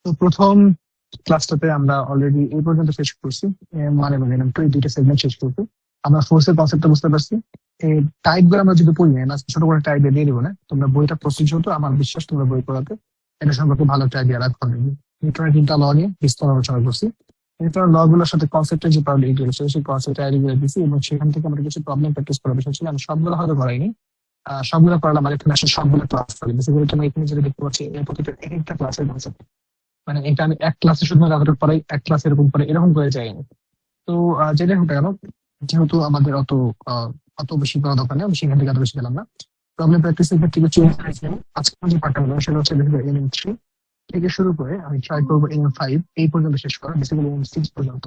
তো প্রথম ক্লাসটাতে আমরা অলরেডি এই পর্যন্ত শেষ করছি। মানে টু এই দুইটা সেগমেন্ট শেষ করছি। আমরা ফোর্সের কনসেপ্টটা বুঝতে পারছি। এই টাইপ গুলো আমরা যদি পড়ি না, ছোট করে টাইপ দিয়ে দিব না, তোমরা বইটা প্রস্তুত হতো, আমার বিশ্বাস তোমরা বই পড়াতে এটা সম্পর্কে ভালো একটা আইডিয়া রাখতে হবে। নিউটনের তিনটা ল নিয়ে বিস্তার আলোচনা করছি। নিউটনের ল গুলোর সাথে কনসেপ্টের যে প্রবলেম রয়েছে সেই কনসেপ্ট আইডি গুলো দিচ্ছি, এবং সেখান থেকে আমরা কিছু প্রবলেম প্র্যাকটিস করার বিষয় ছিল। আমি সবগুলো হয়তো করাইনি, সবগুলো করালাম। আমার এখানে আসলে সবগুলো ক্লাস করি বেসিক্যালি। তুমি এখানে যেটা দেখতে পাচ্ছি এই প্রতিটা এক একটা ক্লাসের কনসেপ্ট, মানে এটা আমি এক ক্লাসে শুধুমাত্র এতটুকু পড়াই, এক ক্লাস এরকম করে এরকম করে যাইনি। তো যেটাই হোক না কেন, যেহেতু আমাদের অত বেশি পড়া দরকার নেই, আমি সেখান থেকে এত বেশি গেলাম না। প্রবলেম প্র্যাকটিসের ক্ষেত্রে কিছু আজকে যে পার্টটা হলো সেটা হচ্ছে এম3 থেকে শুরু করে আমি ট্রাই করবো এম5 এই পর্যন্ত শেষ করা, বেসিক্যালি এম6 পর্যন্ত।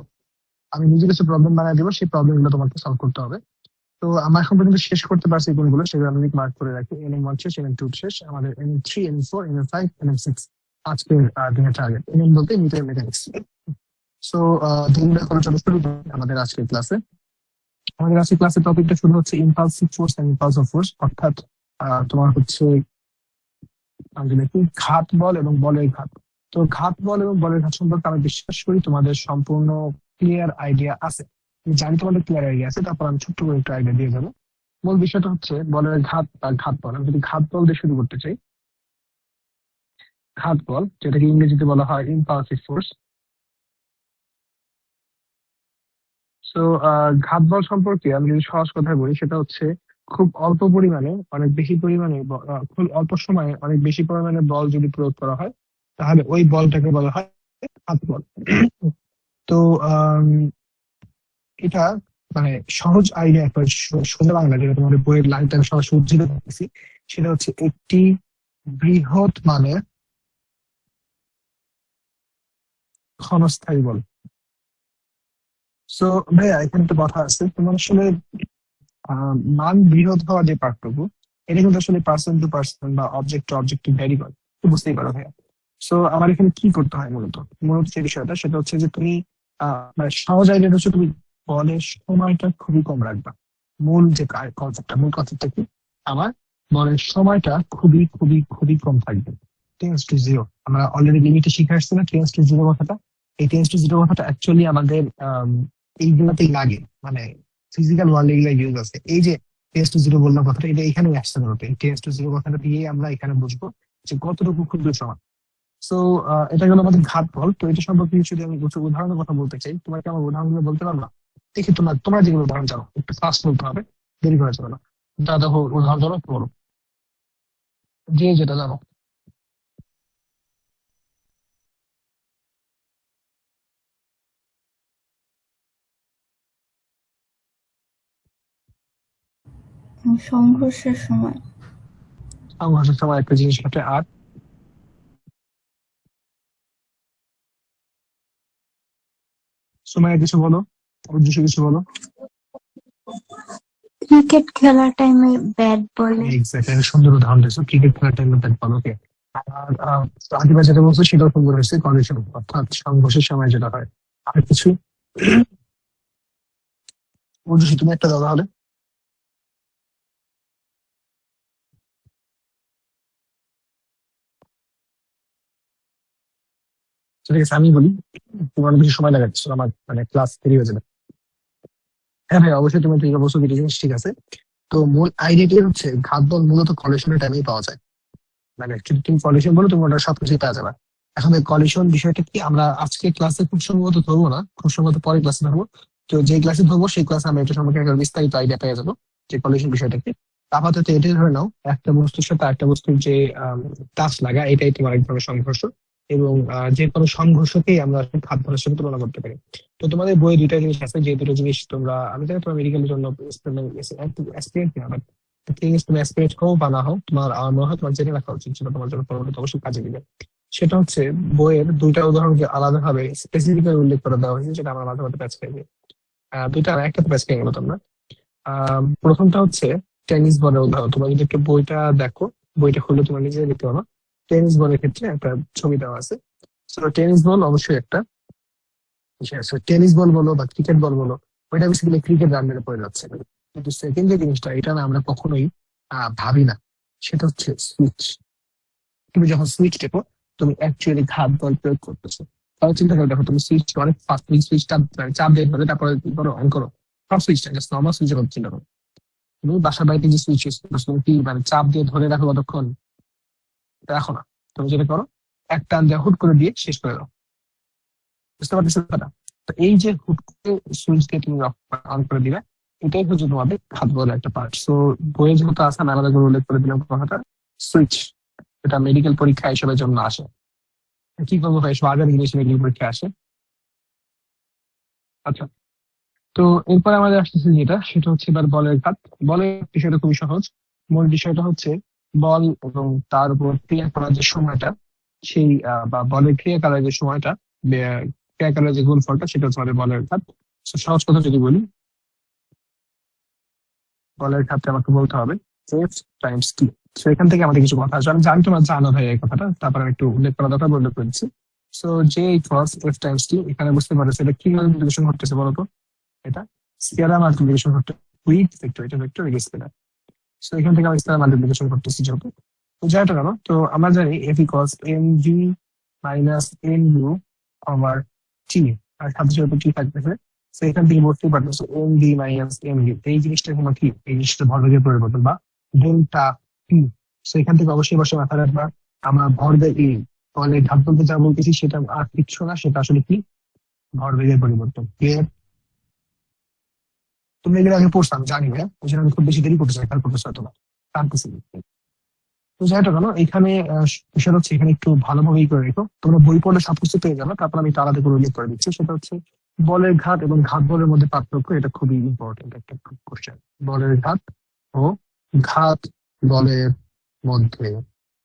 আমি নিজে কিছু প্রবলেম বানিয়ে দেবো, সেই প্রবলেম গুলো তোমাকে সলভ করতে হবে। তো আমরা এখন পর্যন্ত শেষ করতে পারছি কোনগুলো সেগুলো আমি মার্ক করে রাখি। এম1 শেষ, এম2 শেষ, আমাদের এম3, এম4, এম5, এম6 আজকের দিনের টার্গেট। এম বলতে নিউটনের মেকানিক্স। সো দিনটা কোনো ছোট শুরু করি আমাদের আজকের ক্লাসে। আমাদের আজকের ক্লাসের টপিকটা শুরু হচ্ছে impulsive force and impulsive force, অর্থাৎ তোমার হচ্ছে ঘাত বল এবং বলের ঘাত। তো ঘাত বল এবং বলের ঘাত সম্পর্কে আমি বিশ্বাস করি তোমাদের সম্পূর্ণ ক্লিয়ার আইডিয়া আছে। আমি জানি তোমাদের ক্লিয়ার আইডিয়া আছে, তারপর আমি ছোট্ট করে একটু আইডিয়া দিয়ে যাবো। মূল বিষয়টা হচ্ছে বলের ঘাত বা ঘাত বল। আমি যদি ঘাত বল দিয়ে শুরু করতে চাই, ঘাত বল যেটাকে ইংরেজিতে বলা হয় ইম্পালসিভ ফোর্স। তো ঘাত বল সম্পর্কে আমি যদি সহজ কথায় বলি, সেটা হচ্ছে খুব অল্প পরিমাণে অনেক বেশি পরিমাণে খুব অল্প সময়ে অনেক বেশি পরিমাণে বল যদি প্রয়োগ করা হয়, তাহলে ওই বলটাকে বলা হয় ঘাত বল। তো এটা মানে সহজ আইডিয়া, একটা সোজা বাংলা যেটা তোমাদের বইয়ের লাইনটা আমি সরাসরি উদ্ধৃত করতেছি, সেটা হচ্ছে একটি বৃহৎ মানের ক্ষণস্থায়ী বল। সো ভাইয়া এখানে একটা কথা আছে, তোমার আসলে মান বৃহৎ হওয়া যে পার্থক্য, এটা কিন্তু আসলে পার্সন টু পার্সন বা অবজেক্ট টু অবজেক্ট ভ্যারি করে, তুমি বুঝতেই পারো ভাইয়া। সো আমার এখানে কি করতে হয় মূলত মূলত যে বিষয়টা, সেটা হচ্ছে যে তুমি মানে সহজ আইডিয়া হচ্ছে তুমি বলের সময়টা খুবই কম রাখবা। মূল যে কনসেপ্টটা কি, আমার বলের সময়টা খুবই খুবই খুবই কম থাকবে। টেন্স টু জিরো, আমরা অলরেডি লিমিটে শিখে আসছি না টেন্স টু জিরো কথাটা। এই টেন্স টু জিরো কথাটা অ্যাকচুয়ালি আমাদের এইগুলাতেই লাগে, মানে ফিজিক্যাল ওয়ার্ল্ড এগুলো ইউজ আছে। এই যে টেন্স টু জিরো বললাম কথাটা, এটা এখানে আসছে মূলত। এই টেন্স টু জিরো কথাটা দিয়ে আমরা এখানে বুঝবো যে কতটুকু ক্ষুদ্র সমান। সো এটা গেল আমাদের ঘাত বল। তো এটা সম্পর্কে যদি আমি কিছু উদাহরণের কথা বলতে চাই, তোমাকে আমার উদাহরণগুলো বলতে পারবা? দেখি তোমরা যেগুলো উদাহরণ জানো একটু ফাস্ট বলতে হবে, দেরি করা যাবে না। দাদা উদাহরণ জানো একটু বলো, যে যেটা জানো। সংঘর্ষের সময়। সংঘর্ষের সময় একটা জিনিস ঘটে। আর সময় কিছু বলো, উদ্দেশ্য কিছু বলো। ক্রিকেট খেলার টাইমে ব্যাট বলে। এক্স্যাক্টলি, সুন্দর উদাহরণ দিয়েছো, ক্রিকেট খেলার টাইমে ব্যাট বল। ওকে। আর আদিবা যেটা বলছো সেটাও সুন্দর হয়েছে, কন্ডিশন অর্থাৎ সংঘর্ষের সময় যেটা হয়। আর কিছু উদ্দেশ্য তুমি একটা দাও তাহলে। ঠিক আছে আমি বলি, তোমার অনেক বেশি সময় লাগাচ্ছ, আমার মানে ক্লাস দেরি হয়ে যাবে। হ্যাঁ ভাই অবশ্যই, তুমি ঠিক অবশ্যই দুটো জিনিস ঠিক আছে। তো মূল আইডিয়াটি হচ্ছে ঘাত বল মূলত কলিশনের টাইমেই পাওয়া যায়। মানে যদি তুমি কলিশন বলো তুমি ওটা সবকিছুই পাওয়া যাবে। এখন এই কলিশন বিষয়টা কি আমরা আজকে ক্লাসে খুব সম্ভবত ধরবো না, খুব সম্ভবত পরের ক্লাসে ধরবো। তো যে ক্লাসে ধরবো সেই ক্লাসে আমরা এটা সম্পর্কে একটা বিস্তারিত আইডিয়া পেয়ে যাবো যে কলিশন বিষয়টা কি। আপাতত এটাই ধরে নাও, একটা বস্তুর সাথে একটা বস্তুর যে টাচ লাগা, এটাই তোমার এক ধরনের সংঘর্ষ। এবং যে কোনো সংঘর্ষকেই আমরা ঘাত বলের সাথে তুলনা করতে পারি। তো তোমাদের বইয়ে দুইটা জিনিস আছে, যে দুটো জিনিস তোমরা, আমি জানি তোমার মেডিকেলের জন্য এক্সপিরিয়েন্স না, বাট তুমি অ্যাসপিরেট হও বা না হও, আমার মনে হয় তোমার জেনে রাখা উচিত, সেটা তোমার জন্য পরবর্তীতে অবশ্যই কাজে দিবে। সেটা হচ্ছে বইয়ের দুইটা উদাহরণকে আলাদাভাবে স্পেসিফিক্যালি উল্লেখ করে দেওয়া হয়েছে, যেটা আমার মাঝে মাঝে প্যাচ খেয়ে যায়। দুইটা না, একটা তো প্যাচ খেয়ে গেলো তোমরা। প্রথমটা হচ্ছে টেনিস বলের উদাহরণ। তোমরা যদি একটু বইটা দেখো, বইটা খুললে তোমরা নিজে দেখতে পারো, টেনিস বলের ক্ষেত্রে একটা ছবি দেওয়া আছে। তো টেনিস বল অবশ্যই একটা, টেনিস বল বলো বা ক্রিকেট বল বলো, ওইটা বেসিক্যালি ক্রিকেট রানের পড়ে যাচ্ছে। কিন্তু সেকেন্ড যে জিনিসটা, এটা না আমরা কখনোই ভাবি না, সেটা হচ্ছে সুইচ। তুমি যখন সুইচ টেপো তুমি অ্যাকচুয়ালি ঘাত বল প্রয়োগ করতেছো। তাহলে চিন্তা করে দেখো, তুমি সুইচ অনেক ফাস্ট, তুমি সুইচটা চাপ দিয়ে ধরে তারপরে কি করো, অন করো। সব সুইচটা জাস্ট নর্মাল সুইচের কথা চিন্তা করো। তুমি বাসার বাড়িতে যে সুইচ ইউজ করছো, তুমি কি মানে চাপ দিয়ে ধরে রাখো কতক্ষণ? রাখো না। তুমি যেটা করো, এক টান দিয়ে হুট করে দিয়ে শেষ করে দাও। বুঝতে পারতেছো কথা? তো এই যে হুট করে সুইচ দিয়ে তুমি অন করে দিবে, এটাই হচ্ছে তোমাদের ঘাত বলের একটা পার্ট। সো বইয়ে যেহেতু আছে, আমি আলাদা করে উল্লেখ করে দিলাম কথাটা। সুইচ, এটা মেডিকেল পরীক্ষা এসবের জন্য আসে। কি করবো ভাই, এসব আগে জিনিস মেডিকেল পরীক্ষা আসে। আচ্ছা, তো এরপরে আমাদের আসতেছে যেটা, সেটা হচ্ছে এবার বলের ঘাত। বলের বিষয়টা খুবই সহজ। মূল বিষয়টা হচ্ছে বল এবং তার উপর ক্রিয়া করার যে সময়টা, সেই বা বলের ক্রিয়া করার যে সময়টা, ক্রিয়া করার যে গুণফলটা, সেটা হচ্ছে আমাদের বলের ঘাত। So, সহজ কথা যদি বলি, বলের ঘাতটা আমাকে বলতে হবে এফ টাইমস টি। তো এখান থেকে আমাদের কিছু কথা আসবে, আমি জানি তোমরা জানো ভাই এই কথাটা, তারপর আমি একটু উল্লেখ করা দরকার উল্লেখ করেছি। সো যে ইকুয়ালস এফ টাইমস টি, এখানে বুঝতে পারছো এটা কি মাল্টিপ্লিকেশন ঘটতেছে বলতো? এটা স্কেলার মাল্টিপ্লিকেশন ঘটতে উইথ ভেক্টর, এটা ভেক্টর, এটা স্কেলার। সো এখান থেকে আমি স্কেলার মাল্টিপ্লিকেশন করতেছি যেহেতু। তো যাই হোক না কেন, তো আমরা জানি F equals M G minus N U over T, আর সাথে সাথে টি থাকতেছে। তো এখান থেকে বুঝতেই পারতেছো M D minus M U, এই জিনিসটা কোনো কি, এই জিনিসটা ভরবেগের পরিবর্তন বা ডেল্টা টি। তো এখান থেকে অবশ্যই বসে মাথায় রাখবা, আমরা ভরবেগ এই ফলে ঘাত বলতে যা বলতেছি সেটা আর কিচ্ছু না, সেটা আসলে কি, ভরবেগের পরিবর্তন। ক্লিয়ার? তুমি এগুলো আগে পড়ছো আমি জানি, হ্যাঁ, ওই জন্য আমি খুব বেশি দেরি করতে চাই, খেয়াল করতেছো হয়তো না, টানতেছি। তো যাই হোক না কেন, এখানে বিষয় হচ্ছে, এখানে একটু ভালোভাবেই করে রেখো, তোমরা বই পড়লে সবকিছু পেয়ে যাবে, তারপর আমি একটু আলাদা করে উল্লেখ করে দিচ্ছি। সেটা হচ্ছে বলের ঘাত এবং ঘাত বলের মধ্যে পার্থক্য, এটা খুবই ইম্পর্টেন্ট একটা কোশ্চেন। বলের ঘাত ও ঘাত বলের মধ্যে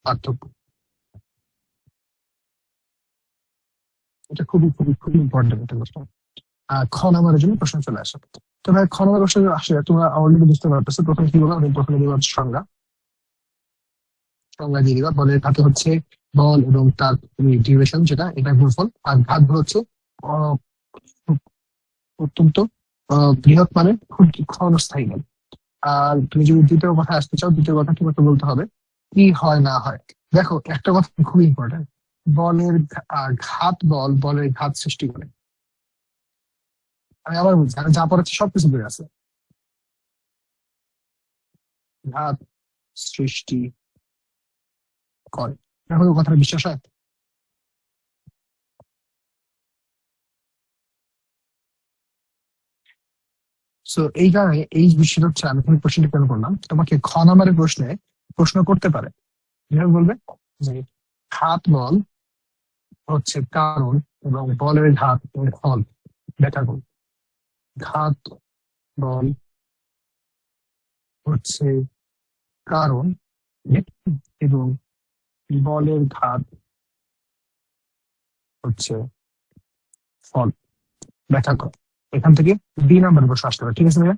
পার্থক্য, এটা খুবই খুবই খুবই ইম্পর্টেন্ট একটা কোশ্চেন। খ নাম্বারের জন্য প্রশ্ন চলে আসে। তো ভাই খ নাম্বার প্রশ্ন আসলে তোমরা অলরেডি বুঝতে পারতেছো, প্রথমে কি বলবো, আমি প্রথমে দিব হচ্ছে সংজ্ঞা। সংজ্ঞা দিয়ে দিবা, বলের ঘাতে হচ্ছে বল এবং তার ডিউরেশন, যেটা এটা গুণফল। আর ঘাত হচ্ছে আহ, অত্যন্ত বৃহৎ, মানে খুব ক্ষণস্থায়ী বল। আর তুমি যদি দ্বিতীয় কথা আসতে চাও, দ্বিতীয় কথা তোমাকে বলতে হবে কি হয় না হয়। দেখো একটা কথা খুবই ইম্পর্টেন্ট, বলের ঘাত বল বলের ঘাত সৃষ্টি করে। আমি আবার বলছি, আমি যা পড়াচ্ছি সবকিছু বেড়ে আছে, ঘাত সৃষ্টি করে। এখন কথাটা বিশ্বাস হয়? সো এই কারণে এই বিষয়টা হচ্ছে, আমি তুমি কোশ্চেনটা কেন করলাম, তোমাকে খ নাম্বারের প্রশ্নে প্রশ্ন করতে পারে, যেভাবে বলবে যে ঘাত বল হচ্ছে কারণ এবং বলের ঘাত এবং ফল ব্যাখ্যা করুন। ঘাত বল হচ্ছে কারণ এবং বলের ঘাত হচ্ছে ফল ব্যাখ্যা করো। এখান থেকে বি নাম্বার প্রশ্ন আসতে পারে, ঠিক আছে ভাইয়া?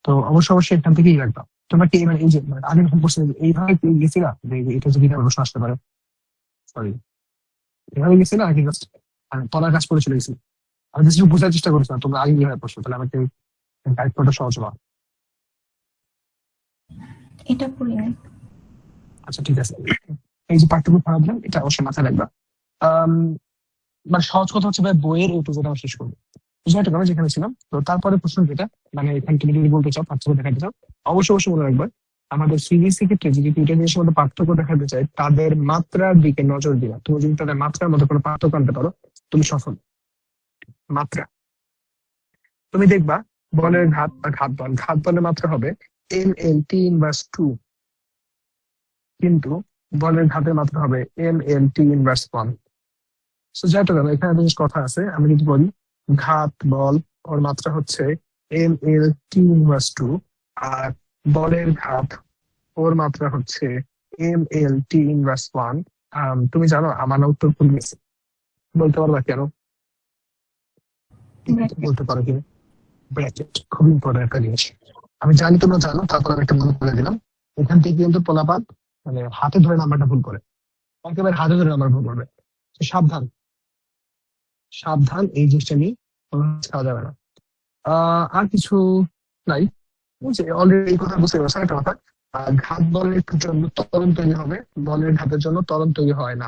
তো অবশ্যই অবশ্যই এখান থেকেই রাখবা। তোমরা কি মানে এই যে মানে আগে যখন প্রশ্ন এইভাবে কি গেছিলা যে এটা যে বি নাম্বার প্রশ্ন আসতে পারে, সরি, এভাবে গেছিলা নাকি জাস্ট পড়ার কাজ করে চলে গেছি? আমি কিছু বোঝার চেষ্টা করছি না, তোমরা আগে কিভাবে প্রশ্ন, তাহলে আমাকে গাইড করাটা সহজ হবা। এটা পড়ি নাই। আচ্ছা ঠিক আছে, এই যে পার্থক্য খারাপ দিলাম, এটা অবশ্যই মাথায় রাখবা। আম, মানে সহজ কথা হচ্ছে ভাই, বইয়ের এই পর্যন্ত আমরা শেষ করবো। বুঝতে পারছো যেখানে ছিলাম। তো তারপরে প্রশ্ন যেটা, মানে এখানে তুমি যদি বলতে চাও, পার্থক্য দেখাতে চাও, অবশ্যই অবশ্যই মনে রাখবে, আমাদের সিবিএসসি ক্ষেত্রে যদি দুইটা জিনিসের মধ্যে পার্থক্য দেখাতে চাই, তাদের মাত্রার দিকে নজর দিবা। তুমি যদি তাদের মাত্রার মধ্যে কোনো পার্থক্য আনতে পারো, তুমি সফল। মাত্রা, তুমি দেখবা বলের ঘাত বা ঘাত বল, ঘাত বলের মাত্রা হবে M L T inverse two, কিন্তু বলের ঘাতের মাত্রা হবে M L T inverse one. So যাই হোক, এখানে একটা জিনিস কথা আছে, আমি যদি বলি ঘাত বল ওর মাত্রা হচ্ছে M L T inverse two, আর বলের ঘাত ওর মাত্রা হচ্ছে M L T inverse one. তুমি জানো আমার না উত্তর ভুল গেছে, বলতে পারবা কেন? Bracket. বলতে পারো কি? ব্র্যাকেট খুব ইম্পর্টেন্ট একটা জিনিস, আমি জানি তোমরা জানো, তারপর আমি একটা মনে করে দিলাম। এখান থেকে কিন্তু পোলাপাত মানে হাতে ধরে নাম্বারটা ভুল করে, একেবারে হাতে ধরে নাম্বার ভুল করবে। তো সাবধান, সাবধান, এই জিনিসটা নিয়ে কোনো খাওয়া যাবে না। আর কিছু নাই, বুঝছে অলরেডি এই কথা বুঝতে পারছো একটা কথা। ঘাত বলের জন্য ত্বরণ তৈরি হবে, বলের ঘাতের জন্য ত্বরণ তৈরি হয় না।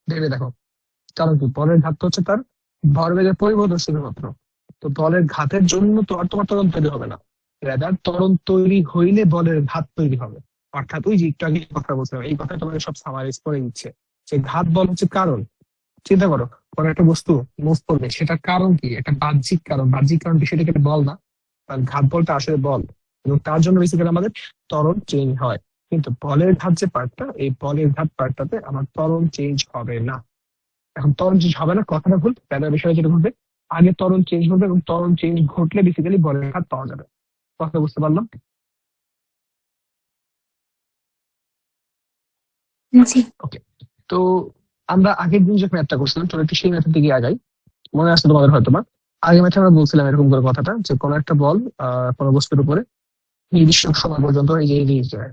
ভেবে দেখো, কারণ কি বলের ঘাত তো হচ্ছে তার ভরবেগের পরিবর্তন শুধুমাত্র। তো বলের ঘাতের জন্য তো আর তোমার ত্বরণ তৈরি হবে না, রাদার ত্বরণ তৈরি হইলে বলের ঘাত তৈরি হবে। অর্থাৎ ওই যে একটু আগে কথা বলছিলাম, এই কথা তোমাকে সব সামারাইজ করে দিচ্ছে যে ঘাত বল হচ্ছে কারণ। চিন্তা করো, কোন একটা বস্তু মুভ করবে, সেটার কারণ কি? একটা বাহ্যিক কারণ, বাহ্যিক কারণ বিষয়টাকে একটা বল না, আর ঘাত বলটা আসলে বল। এবং তার জন্য বেসিক্যালি আমাদের ত্বরণ চেঞ্জ হয়। কিন্তু বলের ঘাত যে পার্টটা, এই বলের ঘাত পার্টটাতে আমার ত্বরণ চেঞ্জ হবে না। এখন ত্বরণ চেঞ্জ হবে না কথাটা ভুল, প্যারার বিষয়ে যেটা ঘটবে, আগে ত্বরণ চেঞ্জ হবে, এবং ত্বরণ চেঞ্জ ঘটলে বেসিক্যালি বলের ঘাত পাওয়া যাবে। কথা বুঝতে পারলাম? জি। ওকে। তো আমরা আগের দিন যে ম্যাথটা করছিলাম, চলো একটু সেই ম্যাথের দিকে আগাই। মনে আছে তোমাদের হয়তো বা, আগে ম্যাথে আমরা বলছিলাম এরকম করে কথাটা, যে কোনো একটা বল কোনো বস্তুর উপরে নির্দিষ্ট সময় পর্যন্ত এই যে এগিয়ে যায়।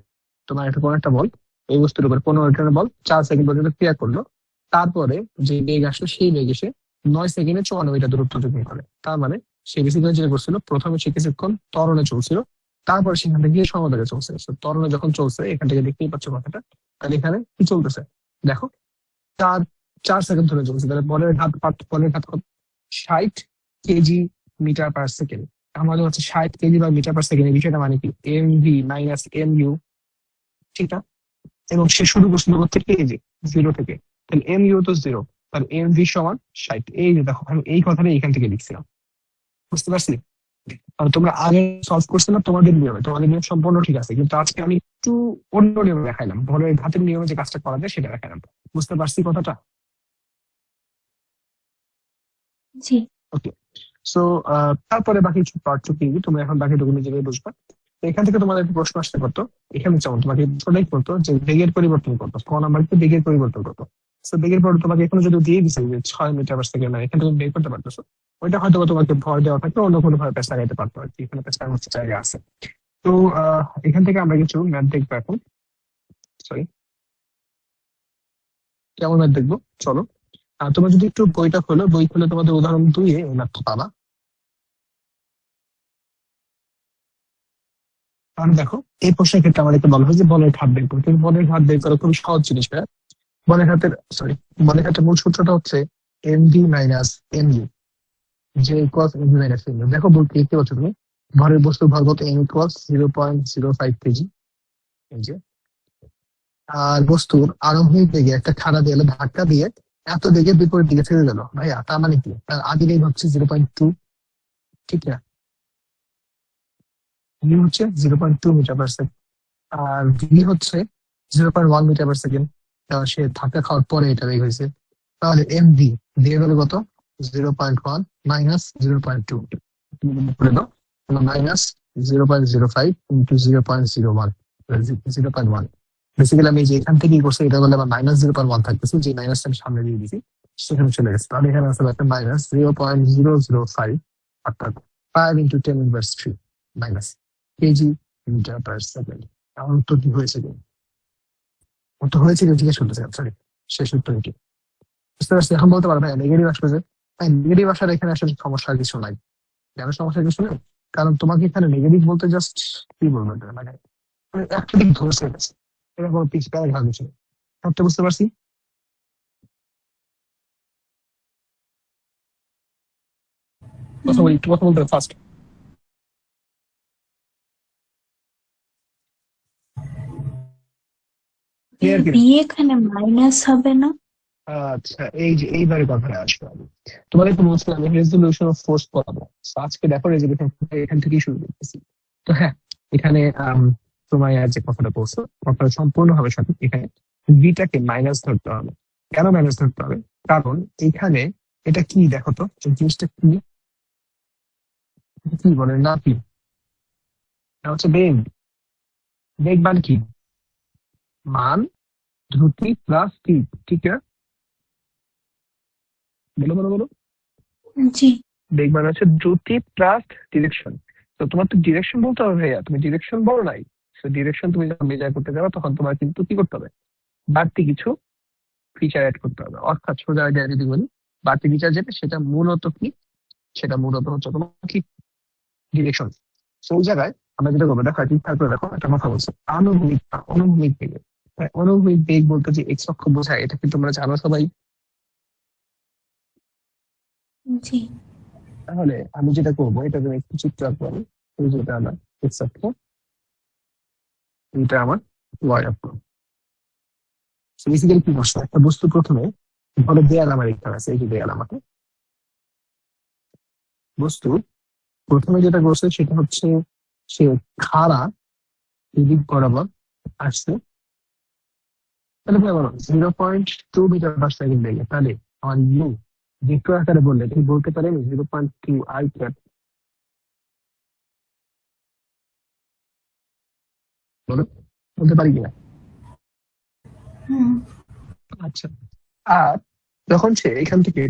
তোমার একটা কোনো একটা বল এই বস্তুর উপরে 15 বল 4 সেকেন্ড পর্যন্ত ক্রিয়া করলো, তারপরে যে বেগ আসলো সেই বেগ এসে 9 সেকেন্ডে 54 মিটার দূরত্ব অতিক্রম করে। তার মানে সে বেসিক্যালি যেটা করছিল, প্রথমে সে কিছুক্ষণ ত্বরণে চলছিল, তারপরে সেখান থেকে গিয়ে সমবেগে চলছে। So, ত্বরণে যখন চলছে, এখান থেকে দেখতেই পাচ্ছ কথাটা, তাহলে এখানে কি চলতেছে দেখো, 4 4 সেকেন্ড ধরে চলছে। তাহলে বলের ঘাত কত? 60 কেজি মিটার পার সেকেন্ড। আমাদের হচ্ছে 60 কেজি বা মিটার পার সেকেন্ড, এই বিষয়টা মানে কি MV - MU, ঠিক না? এবং সে শুরু করছিল থেকে এই যে 0 থেকে, তাহলে MU তো 0, তাহলে MV সমান 60। এই যে দেখো, আমি এই কথাটা এখান থেকে লিখছিলাম। বুঝতে পারছি? আর তোমরা আগে সলভ করছো না তোমাদের নিয়ম সম্পূর্ণ ঠিক আছে, কিন্তু আজকে আমি একটু অন্য নিয়মে দেখাইলাম, বলের ঘাতের নিয়মে যে কাজটা করা যায় সেটা দেখাইলাম। বুঝতে পারছি কথাটা? জি। ওকে। সো তারপরে বাকি পার্টটুকু কি তুমি এখন বাকিটুকু নিজেরাই বুঝবা। তো এখান থেকে তোমাদের একটা প্রশ্ন আসতে পারতো, এখানে যেমন তোমাকে প্রশ্নটাই করতো যে বেগের পরিবর্তন করতো, ক নাম্বারকে বেগের পরিবর্তন করতো। তো বেগের পর তোমাকে এখানে যদি দিয়ে দিছে যে 6 মিটার পার সেকেন্ড, মানে এখানে তুমি বের করতে পারতেছো, ওইটা হয়তো বা তোমাকে ভর দেওয়া থাকলে অন্য কোনো ভাবে পেঁচ লাগাইতে পারতো আর কি, এখানে পেঁচ লাগানোর জায়গা আছে। তো এখান থেকে আমরা কিছু ম্যাথ দেখবো এখন। সরি, কেমন ম্যাথ দেখবো চলো। তোমরা যদি একটু বইটা খোলো, বই খুলে তোমাদের উদাহরণ 2-এ এই ম্যাথটা পাবা। কারণ দেখো, এই প্রশ্নের ক্ষেত্রে আমাদেরকে বলা হয় যে বলের ঘাত বের করতে। কিন্তু বলের ঘাত বের করা খুবই সহজ জিনিস ভাইয়া। বলের ঘাতের সরি বলের ঘাতের মূল সূত্রটা হচ্ছে MV - MU, যে ইকুয়ালস MV - MU। দেখো বলতে দেখতে পাচ্ছ তুমি, ভরের বস্তুর ভর কত? M equals 0.05 KG. এই যে, আর বস্তুর আরোহী বেগে একটা খাড়া দেয়ালে ধাক্কা দিয়ে এত বেগে বিপরীত দিকে ফেলে গেল ভাইয়া, তার মানে কি? তার আদি বেগ হচ্ছে 0.2, ঠিক না? ইউ হচ্ছে 0.2 মিটার পার সেকেন্ড, আর ভি হচ্ছে 0.1 মিটার পার সেকেন্ড। সে ধাক্কা খাওয়ার পরে এটা বের হয়েছে। তাহলে এম ভি দিয়ে গেল কত? 0.1 মাইনাস 0.2, করে দাও, মাইনাস 0.05 ইন্টু 0.01, 0.1। বেসিক্যালি আমি যে এখান থেকে করছি, এটা বলে আমার -0.1 থাকতেছে, যে মাইনাসটা আমি সামনে দিয়ে দিছি, সেখানে চলে গেছে। তাহলে এখানে আসলে একটা -0.005, অর্থাৎ 5 × 10⁻³ minus KG metre per second. আমার উত্তর কি হয়েছে? কি উত্তর হয়েছে কি জিজ্ঞেস করতেছে, সরি, শেষ উত্তর কি? বুঝতে পারছি? এখন বলতে পারবে নেগেটিভ আসবে যে, নেগেটিভ আসার এখানে আসলে সমস্যার কিছু নাই। কেন সমস্যার কিছু নেই? কারণ তোমাকে এখানে নেগেটিভ বলতে জাস্ট কি বলবো এটা, মানে একটা দিক ধরছে গেছে, এটা কোনো পিস প্যারা ঘাল কিছু নেই। সবটা বুঝতে পারছি। কথা হুম। বলি, একটু কথা বলতে ফার্স্ট, ক্লিয়ার কিনা? বি এখানে মাইনাস হবে না? আচ্ছা, এই যে এইবারে কথাটা আসবে আমি তোমাদেরকে বলছিলাম আমি রেজলিউশন অফ ফোর্স পড়াবো। So, আজকে দেখো রেজলিউশন এখান থেকেই শুরু করতেছি। তো হ্যাঁ, এখানে তোমার যে কথাটা বলছো, কথাটা সম্পূর্ণভাবে সঠিক। এখানে বিটাকে মাইনাস ধরতে হবে। কেন মাইনাস ধরতে হবে? কারণ এখানে এটা কি দেখো তো, এই জিনিসটা কি, কি বলে না কি, এটা হচ্ছে বেগ। বেগ মান কি? মান দ্রুতি প্লাস স্পিড, ঠিক আছে? বলো বলো বলো। জি। বেগ মানে হচ্ছে দ্রুতি প্লাস ডিরেকশন। তো তোমার তো ডিরেকশন বলতে হবে ভাইয়া, তুমি ডিরেকশন বলো নাই। তো ডিরেকশন তুমি যখন মেজার করতে যাবে, তখন তোমার কিন্তু কি করতে হবে? বাড়তি কিছু ফিচার অ্যাড করতে হবে। অর্থাৎ সোজা আইডিয়া যদি বলি, বাড়তি ফিচার যেটা, সেটা মূলত কি? সেটা মূলত হচ্ছে তোমার কি? ডিরেকশন। সেই জায়গায় আমরা যেটা করবো, দেখো ঠিক থাকবে, দেখো একটা কথা বলছে, অনুভূমিক অনুভূমিক বেগ। অনুভূমিক বেগ বলতে যে এক্স অক্ষ বোঝায়, এটা কিন্তু তোমরা জানো সবাই। জি তাহলে আমি যেটা করবো এটা তুমি একটু চিত্র আঁকবো আমি। এই যেটা আমার এক্স অক্ষ, এটা আমার ওয়াই অক্ষ। বেসিক্যালি কি করছো, একটা বস্তু প্রথমে ধরো দেয়াল আমার এখানে আছে, এই যে দেয়াল আমাকে বস্তু প্রথমে যেটা করছে সেটা হচ্ছে সে খাড়া এদিক বরাবর আসছে। তাহলে ভাই বলো 0.2 মিটার পার সেকেন্ড লেগে, তাহলে আমার ইউ ভেক্টর আকারে বললে তুমি বলতে পারেন 0.2 i ক্যাপ। বলো, বলতে পারি কিনা? হুম আচ্ছা, আর যখন সে এখান থেকে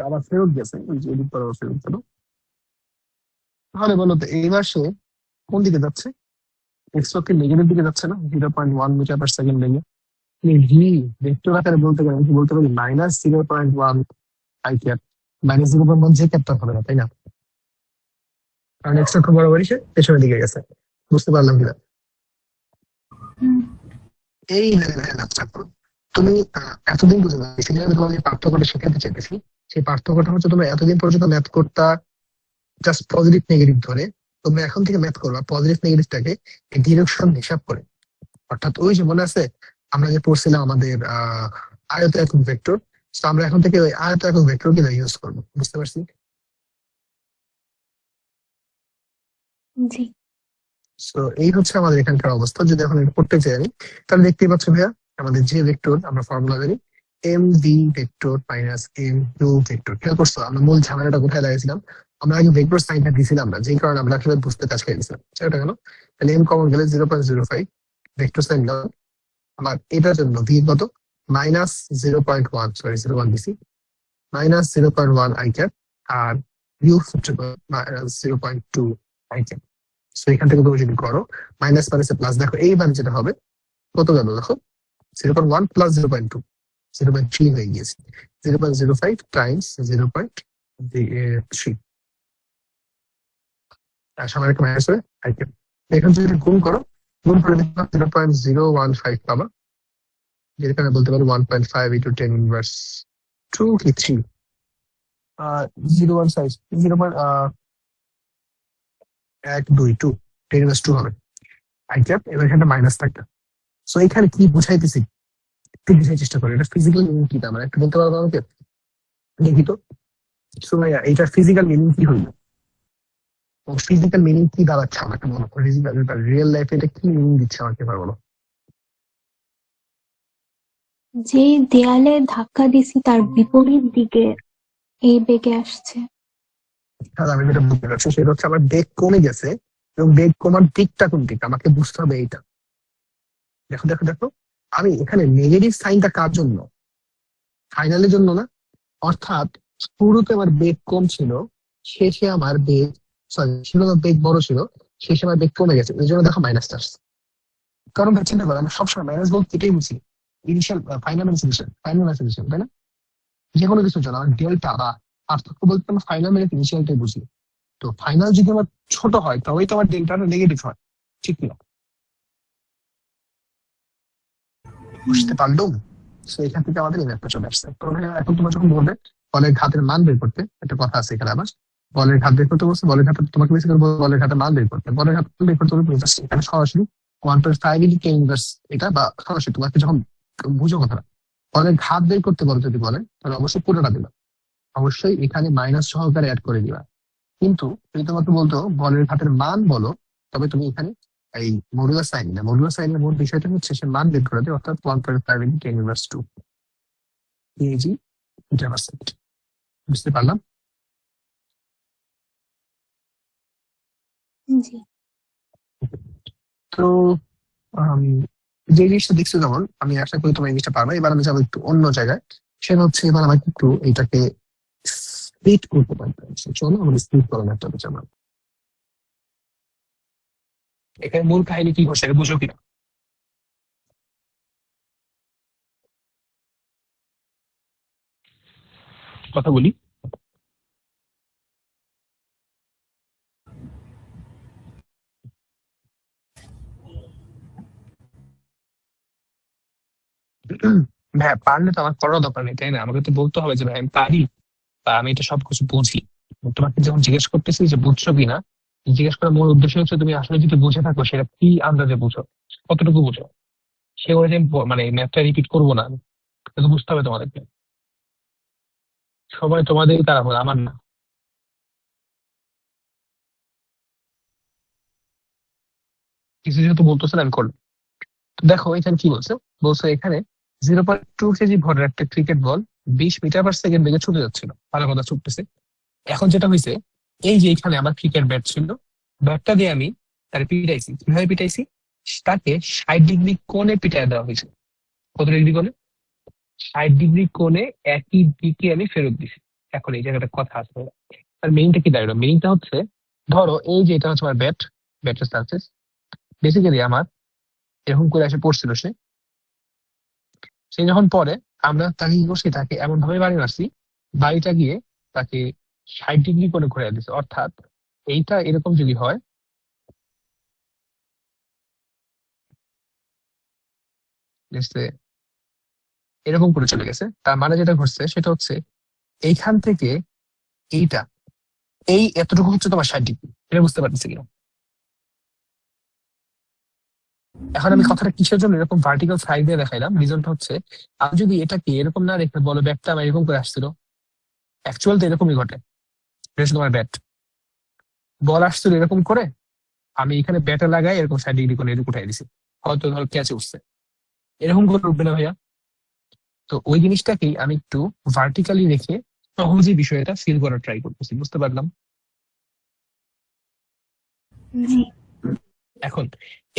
আবার ফেরত গেছে, ওই যে এদিক বরাবর ফেরত গেল, তাহলে বলো তো এইবার সে কোন দিকে যাচ্ছে? এক্স অক্ষের নেগেটিভ দিকে যাচ্ছে না, 0.1 মিটার পার সেকেন্ড লেগে। ভি ভেক্টর আকারে বলতে পারি, আমি বলতে পারি -0.1 i ক্যাপ। -0.1 যে ক্যাপটা হবে না, তাই না? কারণ এক্স অক্ষ বরাবরই সে পেছনের দিকে গেছে। বুঝতে পারলাম কিনা? হুম এই লেভেলের তুমি এতদিন বুঝে না, বেসিক্যালি আমি তোমাকে যে পার্থক্যটা শেখাতে চাইতেছি, সেই পার্থক্যটা হচ্ছে তোমরা এতদিন পর্যন্ত ম্যাথ করতা জাস্ট পজিটিভ নেগেটিভ ধরে। তোমরা এখন থেকে ম্যাথ করবা পজিটিভ নেগেটিভটাকে ডিরেকশন হিসাব করে। অর্থাৎ ওই যে মনে আছে আমরা যে পড়ছিলাম আমাদের আয়ত একক ভেক্টর, তো আমরা এখন থেকে ওই আয়ত একক ভেক্টর গুলো ইউজ করবো। বুঝতে পারছি? জি তো এই হচ্ছে আমাদের এখানকার অবস্থা। যদি এখন এটা করতে চাই আমি, তাহলে দেখতেই পাচ্ছ ভাইয়া, আমাদের যে ভেক্টর আমরা ফর্মুলা জানি M V vector minus M U vector. খেয়াল করছো আমরা মূল ঝামেলাটা কোথায় লাগাইছিলাম? আমরা আগে ভেক্টর সাইনটা দিছিলাম না, যেই কারণে আমরা আসলে বুঝতে কাজ খাইছিলাম। সেটা গেল, তাহলে এম কমন গেলে 0.05 ভেক্টর সাইন গেল আমার এটার জন্য ভি কত, -0.1, সরি 0.1 দিছি, -0.1 i ক্যাপ। আর ইউ হচ্ছে -0.2 i ক্যাপ। তো এখান থেকে তুমি যদি করো মাইনাস মাইনাসে প্লাস, দেখো এইবার যেটা হবে কত গেল দেখো, 0.1 প্লাস 0.2, 0.3 হয়ে গিয়েছে। 0.05 টাইমস 0.3, আর সামনে একটা মাইনাস হবে আইটেম। এখান থেকে যদি গুণ করো, গুণ করে দেখো 0.015 পাবা, যেখানে বলতে পারো 1.5 ইন্টু 10 ইনভার্স 2 কি 3, 0.1 সাইজ 0.122, 10 ইনভার্স 2 হবে আই ক্যাপ। এবার এখানে মাইনাস থাকবে। সো এখানে কি বুঝাইতেছি একটু বুঝার চেষ্টা করি, এটা ফিজিক্যাল মিনিং কি আমরা একটু বলতে পারবো আমাকে? দেখি তো। সো ভাইয়া এইটার ফিজিক্যাল মিনিং কি হইলো? ফিজিক্যাল মিনিং কি দাঁড়াচ্ছে আমাকে বলো, রিয়েল লাইফে এটা কি মিনিং দিচ্ছে আমাকে এবার বলো। যে দেয়ালে ধাক্কা দিছি তার বিপরীত দিকে এই বেগে আসছে। তাহলে আমি যেটা বুঝতে পারছি সেটা হচ্ছে আমার বেগ কমে গেছে, এবং বেগ কমার দিকটা কোন দিক আমাকে বুঝতে হবে এইটা। দেখো দেখো দেখো, আমি এখানে নেগেটিভ সাইনটা কার জন্য? ফাইনালের জন্য না। অর্থাৎ শুরুতে আমার বেগ কম ছিল, শেষে আমার বেগ, সরি শুরু আমার বেগ বড় ছিল, শেষে আমার বেগ কমে গেছে, এই জন্য দেখো মাইনাসটা আসছে। কারণ ভাই চিন্তা করো, আমরা সবসময় মাইনাস বলতে এটাই বুঝি initial final solution, final solution, তাই না? যে কোনো কিছুর জন্য আমার ডেল্টা বা পার্থক্য বলতে আমরা ফাইনাল মানে ইনিশিয়ালটাই বুঝি। তো ফাইনাল যদি আমার ছোট হয় তবেই তো আমার ডেল্টাটা নেগেটিভ হয়, ঠিক না? হুম বুঝতে পারলো? তো এখান থেকে আমাদের এই ম্যাথটা চলে আসছে। তো এখন তোমরা যখন বলবে বলের ঘাতের মান বের করতে, একটা কথা আছে এখানে আবার, বলের ঘাত বের করতে বলছে, বলের ঘাত তোমাকে বেশি করে বলের ঘাতের মান বের করতে, বলের ঘাত বের করতে বলে তুমি just এখানে সরাসরি 1.5 ইন্টু 10 ইনভার্স, এটা বা সরাসরি তোমাকে যখন বুঝো কথা, বলের ঘাত বের করতে বলো যদি বলে, তাহলে অবশ্যই পুরোটা দিবা, অবশ্যই এখানে মাইনাস সহকারে অ্যাড করে দিবা। কিন্তু যদি তোমাকে বলতো বলের ঘাতের মান বলো, তবে তুমি এখানে এই মডুলাস সাইন না, মডুলাস সাইনের মূল বিষয়টা হচ্ছে সে মান বের করে দেয়, অর্থাৎ 1.5 into 10 inverse 2 KG metre percent. বুঝতে পারলাম? জি তো আম, যে জিনিসটা দেখছো, যেমন আমি আশা করি তোমার এই জিনিসটা পারবে। এবার আমি যাবো একটু অন্য জায়গায়, সেটা হচ্ছে এবার আমাকে একটু এইটাকে স্প্লিট করতে পারবে। চলো আমাদের স্প্লিট করার একটা যাবো। এখানে মূল কাহিনী কি হচ্ছে এটা বুঝো কিনা কথা বলি। ভাই পারলে তো আমার করার দরকার নেই, তাই না? আমাকে তো বলতে হবে যে ভাই আমি পারি বা আমি এটা সবকিছু বুঝি। তোমাকে যখন জিজ্ঞেস করতেছি যে বুঝছো কিনা, জিজ্ঞেস করার মূল উদ্দেশ্য হচ্ছে তুমি আসলে যদি বুঝে থাকো সেটা কি আন্দাজে বুঝো, কতটুকু বুঝো। সে অনুযায়ী মানে ম্যাথটা রিপিট করবো না আমি, কিন্তু বুঝতে হবে তোমাদেরকে। সবাই তোমাদেরই তারা হলো, আমার না। কিছু যেহেতু বলতেছে না আমি করবো। তো দেখো এখানে কি বলছে, বলছে এখানে 0.2 কেজি ভরের একটা ক্রিকেট বল 20 মিটার/সেকেন্ড বেগে ছুটে যাচ্ছিল, ভালো কথা ছুটতেছে। এখন যেটা হয়েছে, এই যে এখানে আমার ক্রিকেট ব্যাট ছিল, ব্যাটটা দিয়ে আমি তার পিটাইছি। কিভাবে পিটাইছি? তাকে 60 ডিগ্রি কোণে পিটাই দেওয়া হয়েছে। কত ডিগ্রি কোণে? 60 ডিগ্রি কোণে একই দিকে আমি ফেরত দিছি। এখন এই জায়গাটা কথা আছে, আর মেইনটা কি দাঁড়ালো? মেইনটা হচ্ছে, ধরো এই যে এটা হচ্ছে আমার ব্যাট, ব্যাটের সার্ফেস। বেসিক্যালি আমার এরকম করে এসে পড়ছিল সে। সে যখন পরে, আমরা তাকে কি করছি, তাকে এমন ভাবে বাড়ি মারছি, বাড়িটা গিয়ে তাকে 60 ডিগ্রি করে ঘুরে দিচ্ছে। অর্থাৎ এইটা এরকম যদি হয়, যে এরকম করে চলে গেছে, তার মানে যেটা ঘটছে সেটা হচ্ছে এইখান থেকে এইটা, এই এতটুকু হচ্ছে তোমার 60 ডিগ্রি। এটা বুঝতে পারতেছি কিনা? এখন আমি কথাটা কিসের জন্য এরকম ভার্টিক্যাল সাইড দিয়ে দেখাইলাম, রিজনটা হচ্ছে, আমি যদি এটাকে এরকম না রেখে বলো ব্যাটটা আমার এরকম করে আসছিল, অ্যাকচুয়াল তো এরকমই ঘটে। এটা হচ্ছে তোমার ব্যাট, বল আসছিল এরকম করে, আমি এখানে ব্যাটে লাগাই এরকম 60 ডিগ্রি করে এদিকে উঠাই দিছি, হয়তো ধরো ক্যাচে উঠছে। এরকম করে উঠবে না ভাইয়া। তো ওই জিনিসটাকেই আমি একটু ভার্টিক্যালি রেখে সহজে বিষয়টা ফিল করার ট্রাই করতেছি, বুঝতে পারলাম? জি। এখন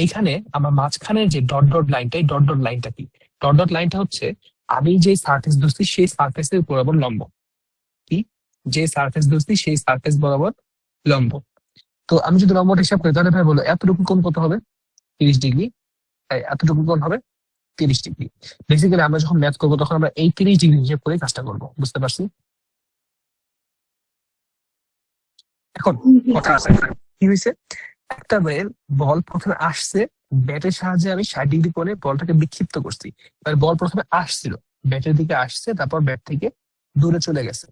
এইখানে আমার মাঝখানের যে ডট ডট লাইনটা, এই ডট ডট লাইনটা কি? ডট ডট লাইনটা হচ্ছে আমি যে সারফেস ধরছি সেই সারফেসের বরাবর লম্ব। কি? যে সারফেস ধরছি সেই সারফেস বরাবর লম্ব। তো আমি যদি লম্বটা হিসাব করি, তাহলে ভাই বলো এতটুকু কোণ কত হবে? 30 ডিগ্রি। তাই এতটুকু কোণ হবে 30 ডিগ্রি। বেসিক্যালি আমরা যখন ম্যাথ করবো তখন আমরা এই 30 ডিগ্রি হিসেব করে কাজটা করবো, বুঝতে পারছি? এখন জি। কথা আছে, কি হয়েছে, একটা বল প্রথমে আসছে, ব্যাটের সাহায্যে আমি 60 ডিগ্রি কোণে বলটাকে বিক্ষিপ্ত করছি। এবার বল প্রথমে আসছিল, ব্যাটের দিকে আসছে, তারপর ব্যাট থেকে দূরে চলে গেছে।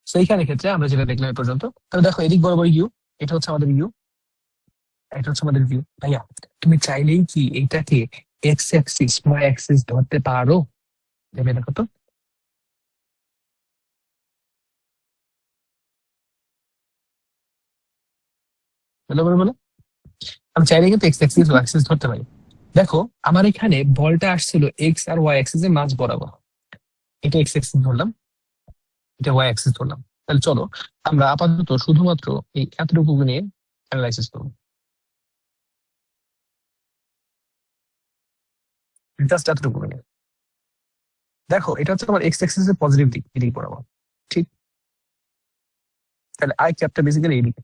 তো এইখানে ক্ষেত্রে আমরা যেটা দেখলাম এই পর্যন্ত, তাহলে দেখো এদিক বরাবর ইউ, এটা হচ্ছে আমাদের ইউ, এটা হচ্ছে আমাদের ভিউ। ভাইয়া তুমি চাইলেই কি এইটাকে এক্স অ্যাক্সিস ওয়াই অ্যাক্সিস ধরতে পারো? ভেবে দেখো তো। বলো বলো বলো। আমি চাইলে কিন্তু এক্স অ্যাক্সিস ওয়াই অ্যাক্সিস ধরতে পারি। দেখো আমার এখানে বলটা আসছিল এক্স আর ওয়াই অ্যাক্সিস এর মাঝ বরাবর, এটা এক্স অ্যাক্সিস ধরলাম, এটা ওয়াই অ্যাক্সিস ধরলাম। তাহলে চলো আমরা আপাতত শুধুমাত্র এই এতটুকু নিয়ে অ্যানালাইসিস করবো, জাস্ট এতটুকু নিয়ে। দেখো এটা হচ্ছে আমার এক্স অ্যাক্সিস এর পজিটিভ দিক, এদিক বরাবর, ঠিক? তাহলে আই ক্যাপটা বেসিক্যালি এদিকে,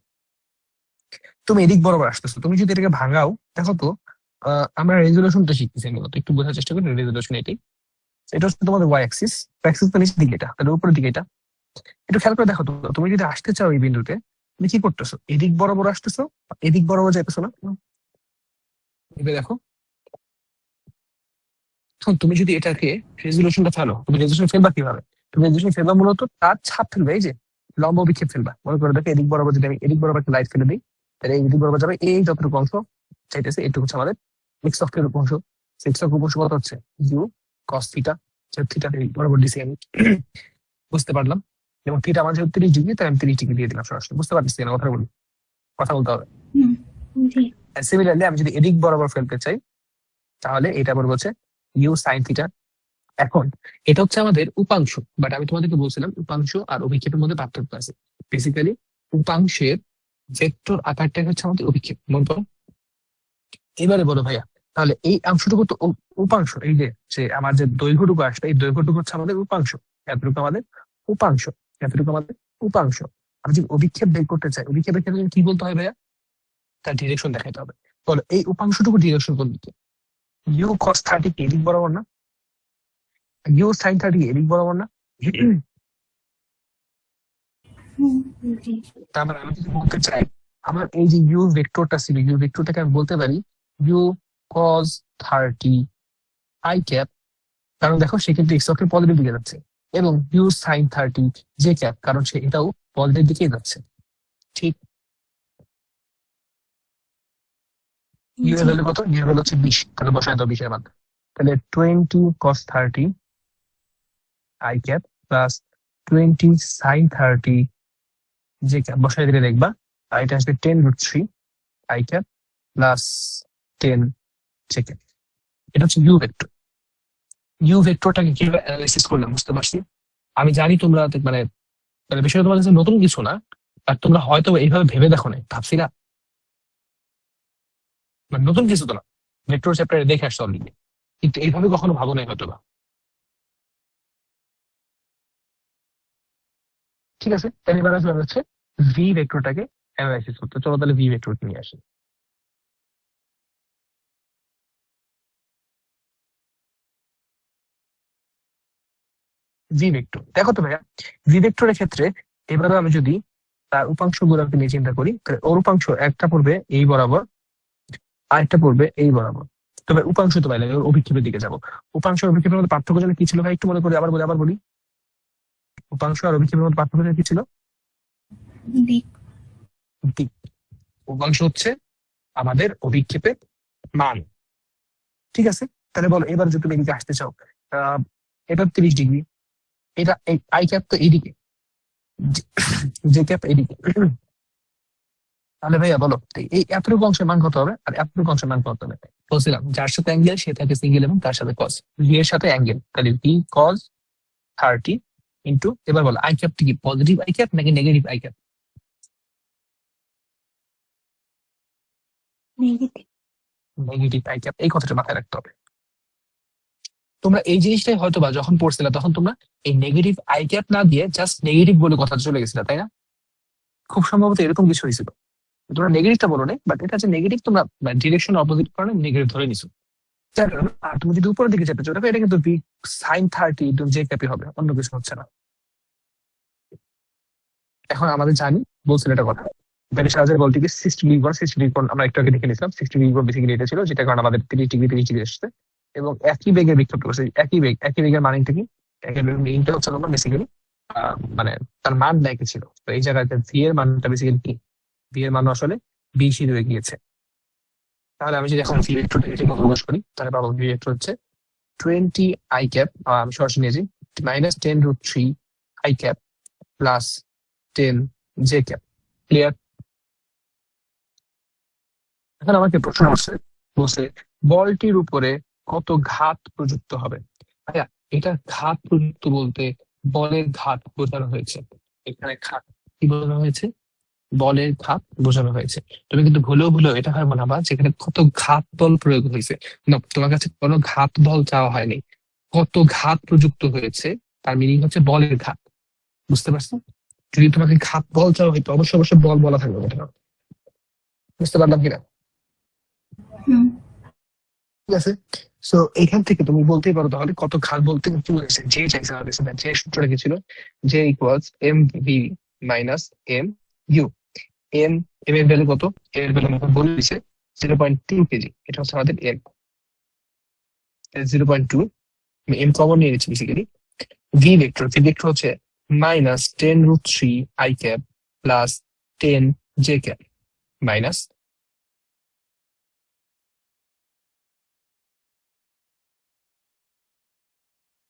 তুমি এদিক বরাবর আসতেছো। তুমি যদি এটাকে ভাঙাও, দেখো তো, আমরা রেজলিউশনটা শিখতেছি মূলত, একটু বোঝার চেষ্টা করি রেজলিউশন এটাই। এটা হচ্ছে তোমাদের ওয়াই অ্যাক্সিস, অ্যাক্সিস তো নিচের দিকে, এটা তাহলে উপরের দিকে এটা। একটু খেয়াল করে দেখো তো, তুমি যদি আসতে চাও এই বিন্দুতে, তুমি কি করতেছো? এদিক বরাবর আসতেছো, এদিক বরাবর যাইতেছো না? এবার দেখো, এখন তুমি যদি এটাকে রেজলিউশনটা ফেলো, তুমি রেজলিউশন ফেলবা কিভাবে? তুমি রেজলিউশন ফেলবা মূলত তার ছাপ ফেলবে, এই যে লম্ব বিক্ষেপ ফেলবা। মনে করে দেখো এদিক বরাবর যদি আমি এদিক বরাবর একটা লাইট ফেলে দিই, তাহলে এই দিক বরাবর যাবে, এই যতটুকু অংশ চাইতেছে এটুকু হচ্ছে আমাদের এক্স অক্ষের অংশ। এক্স অক্ষ অংশ কত হচ্ছে? You cos theta. থিটা বরাবর দিছি আমি, বুঝতে পারলাম। এবং থিটা আমার যেহেতু 30 ডিগ্রি, তাই আমি 30 ডিগ্রি দিয়ে দিলাম সরাসরি, বুঝতে পারতেছি না? কথা বলি, কথা বলতে হবে। হুম, জি। সিমিলারলি আমি যদি এদিক বরাবর ফেলতে চাই, তাহলে এটা বলবো হচ্ছে ইউ সাইন থিটা। এখন এটা হচ্ছে আমাদের উপাংশ, বাট আমি তোমাদেরকে বলছিলাম উপাংশ আর অভিক্ষেপের মধ্যে পার্থক্য আছে। বেসিক্যালি উপাংশের ভেক্টর আকারটাই হচ্ছে আমাদের অভিক্ষেপ, মনে করো। এবারে বলো ভাইয়া, তাহলে এই অংশটুকু তো উপাংশ, এই যে যে আমার যে দৈর্ঘ্যটুকু আসবে, এই দৈর্ঘ্যটুকু হচ্ছে আমাদের উপাংশ, এতটুকু আমাদের উপাংশ, এতটুকু আমাদের উপাংশ। আমি যদি অভিক্ষেপ বের করতে চাই, অভিক্ষেপের ক্ষেত্রে কি বলতে হয় ভাইয়া? তার ডিরেকশন দেখাতে হবে। বলো এই উপাংশটুকু ডিরেকশন কোন দিকে? ইউ কস 30 এদিক বরাবর না? ইউ সাইন 30 এদিক বরাবর না? হুম, জি। তার মানে আমি যদি বলতে চাই, আমার এই যে ইউ ভেক্টরটা ছিল, ইউ ভেক্টরটাকে আমি বলতে পারি ইউ কস 30 আই ক্যাপ। কারণ দেখো সে কিন্তু এক্স অক্ষের পজিটিভ দিকে যাচ্ছে, এবং ইউ সাইন 30 জে ক্যাপ, কারণ সে এটাও বলের দিকেই যাচ্ছে। ঠিক, ইউ এর জি। ভ্যালু কত? ইউ এর ভ্যালু হচ্ছে 20, তাহলে বসায় দাও 20 এর মান। তাহলে 20 cos 30 I cap plus 20 sine 30 J cap বসায় দিলে দেখবা, আর এটা আসবে 10√3 I cap plus 10 J cap. এটা হচ্ছে ইউ ভেক্টর। ইউ ভেক্টরটাকে কিভাবে অ্যানালাইসিস করলাম বুঝতে পারছি। আমি জানি তোমরা মানে মানে বিষয়টা তোমার কাছে নতুন কিছু না, আর তোমরা হয়তো এইভাবে ভেবে দেখো না, ভাবছি না, মানে নতুন কিছু তো না, ভেক্টর চ্যাপ্টারে দেখে আসছো অলরেডি, কিন্তু এইভাবে কখনো ভাবো নাই হয়তো বা। ঠিক আছে, তাহলে এবার আসবে হচ্ছে ভি ভেক্টরটাকে অ্যানালাইসিস করতে। চলো তাহলে ভি ভেক্টর নিয়ে আসি। ভি ভেক্টর দেখো তো ভাইয়া, ভি ভেক্টরের ক্ষেত্রে এবারে আমি যদি তার উপাংশ গুলোকে নিয়ে চিন্তা করি, তাহলে ওর উপাংশ একটা পড়বে এই বরাবর, আরেকটা পড়বে এই বরাবর। তবে উপাংশ তো পাইলে ওর অভিক্ষেপের দিকে যাবো। উপাংশ আর অভিক্ষেপের মধ্যে পার্থক্য যেন কি ছিল ভাই, একটু মনে করি, আবার বলি। উপাংশ আর অভিক্ষেপের মধ্যে পার্থক্য যেন কি ছিল? দিক। দিক। উপাংশ হচ্ছে আমাদের অভিক্ষেপের মান। ঠিক আছে, তাহলে বলো এবার যদি তুমি এদিকে আসতে চাও, আহ এটা 30 ডিগ্রি, এটা আই ক্যাপ তো এইদিকে, যে ক্যাপ এইদিকে, তাহলে ভাইয়া বলো এই এতটুকু অংশের মান কত হবে আর এতটুকু অংশের মান কত হবে? বলছিলাম যার সাথে অ্যাঙ্গেল সে থাকে সিঙ্গেল এবং তার সাথে কজ। ভি এর সাথে অ্যাঙ্গেল, তাহলে ভি কজ 30 ইন্টু, এবার বলো আই ক্যাপটা কি পজিটিভ আই ক্যাপ নাকি negative I cap? Negative. Negative I cap, এই কথাটা মাথায় রাখতে হবে। তোমরা এই জিনিসটাই হয়তো বা যখন পড়ছিলে তখন তোমরা এই নেগেটিভ আই ক্যাপ না দিয়ে জাস্ট নেগেটিভ বলে কথা চলে গেছিল, তাই না? খুব সম্ভবত এরকম কিছু হয়েছিল, তোমরা নেগেটিভটা বলো না, বাট এটা হচ্ছে নেগেটিভ, তোমরা ডিরেকশন অপোজিট কারণে নেগেটিভ ধরে নিছো। আর তুমি যদি উপরের দিকে চেপে চলে, এটা কিন্তু ভি সাইন 30 যে ক্যাপি হবে, অন্য কিছু হচ্ছে না। এখন আমাদের জানি, বলছিল এটা কথা, ব্যারিস্টার রাজের বলটি কি 60 ডিগ্রি কোণ আমরা একটু আগে দেখে নিয়েছিলাম। 60 ডিগ্রি কোণ বেসিক্যালি এটা ছিল, যেটা কারণ আমাদের 30 ডিগ্রি আসছে, এবং একই বেগে বিক্ষেপ করছে। একই বেগের মানটা কি, একই বেগের মিনটা হচ্ছে আমরা বেসিক্যালি মানে তার মান ব্যাকে ছিল। তো এই জায়গাতে ভি এর মানটা বেসিক্যালি কি, ভি এর মান আসলে বেশি হয়ে গিয়েছে। তাহলে আমি যদি এখন ভি ভেক্টরটা এটি প্রকাশ করি, তাহলে পাবো ভি ভেক্টর হচ্ছে 20 আই ক্যাপ, আমি সরাসরি নিয়েছি, -10√3 I cap plus 10 J cap. Clear? এখন আমাকে প্রশ্ন করছে, বলছে বলটির উপরে কত ঘাত প্রযুক্ত হবে। ভাইয়া, এটা ঘাত প্রযুক্ত বলতে বলের ঘাত বোঝানো হয়েছে। এখানে ঘাত কি বোঝানো হয়েছে? বলের ঘাত বোঝানো হয়েছে। তুমি কিন্তু ভুলেও এটা হয় মনে হয় যেখানে কত ঘাত বল প্রয়োগ হয়েছে। না, তোমার কাছে কোনো ঘাত বল চাওয়া হয়নি, কত ঘাত প্রযুক্ত হয়েছে তার মিনিং হচ্ছে বলের ঘাত। বুঝতে পারছো? যদি তোমাকে ঘাত বল চাওয়া হইতো, অবশ্যই অবশ্যই বল বলা থাকবে কথা। বুঝতে পারলাম কিনা? হুম। ঠিক আছে, সো এখান থেকে তুমি বলতেই পারো তাহলে কত ঘাত বলতে কি বলেছে, যে চাইছে আমাদের সাথে, যে সূত্রটা কি ছিল, যে equals M V minus M U. M M এর ভ্যালু কত? এম এর ভ্যালু আমাকে বলে দিছে 0.2 কেজি, এটা হচ্ছে আমাদের এম। 0.2, আমি এম কমন নিয়ে নিচ্ছি বেসিক্যালি। ভি ভেক্টর হচ্ছে -10√3 I cap plus 10 J cap minus,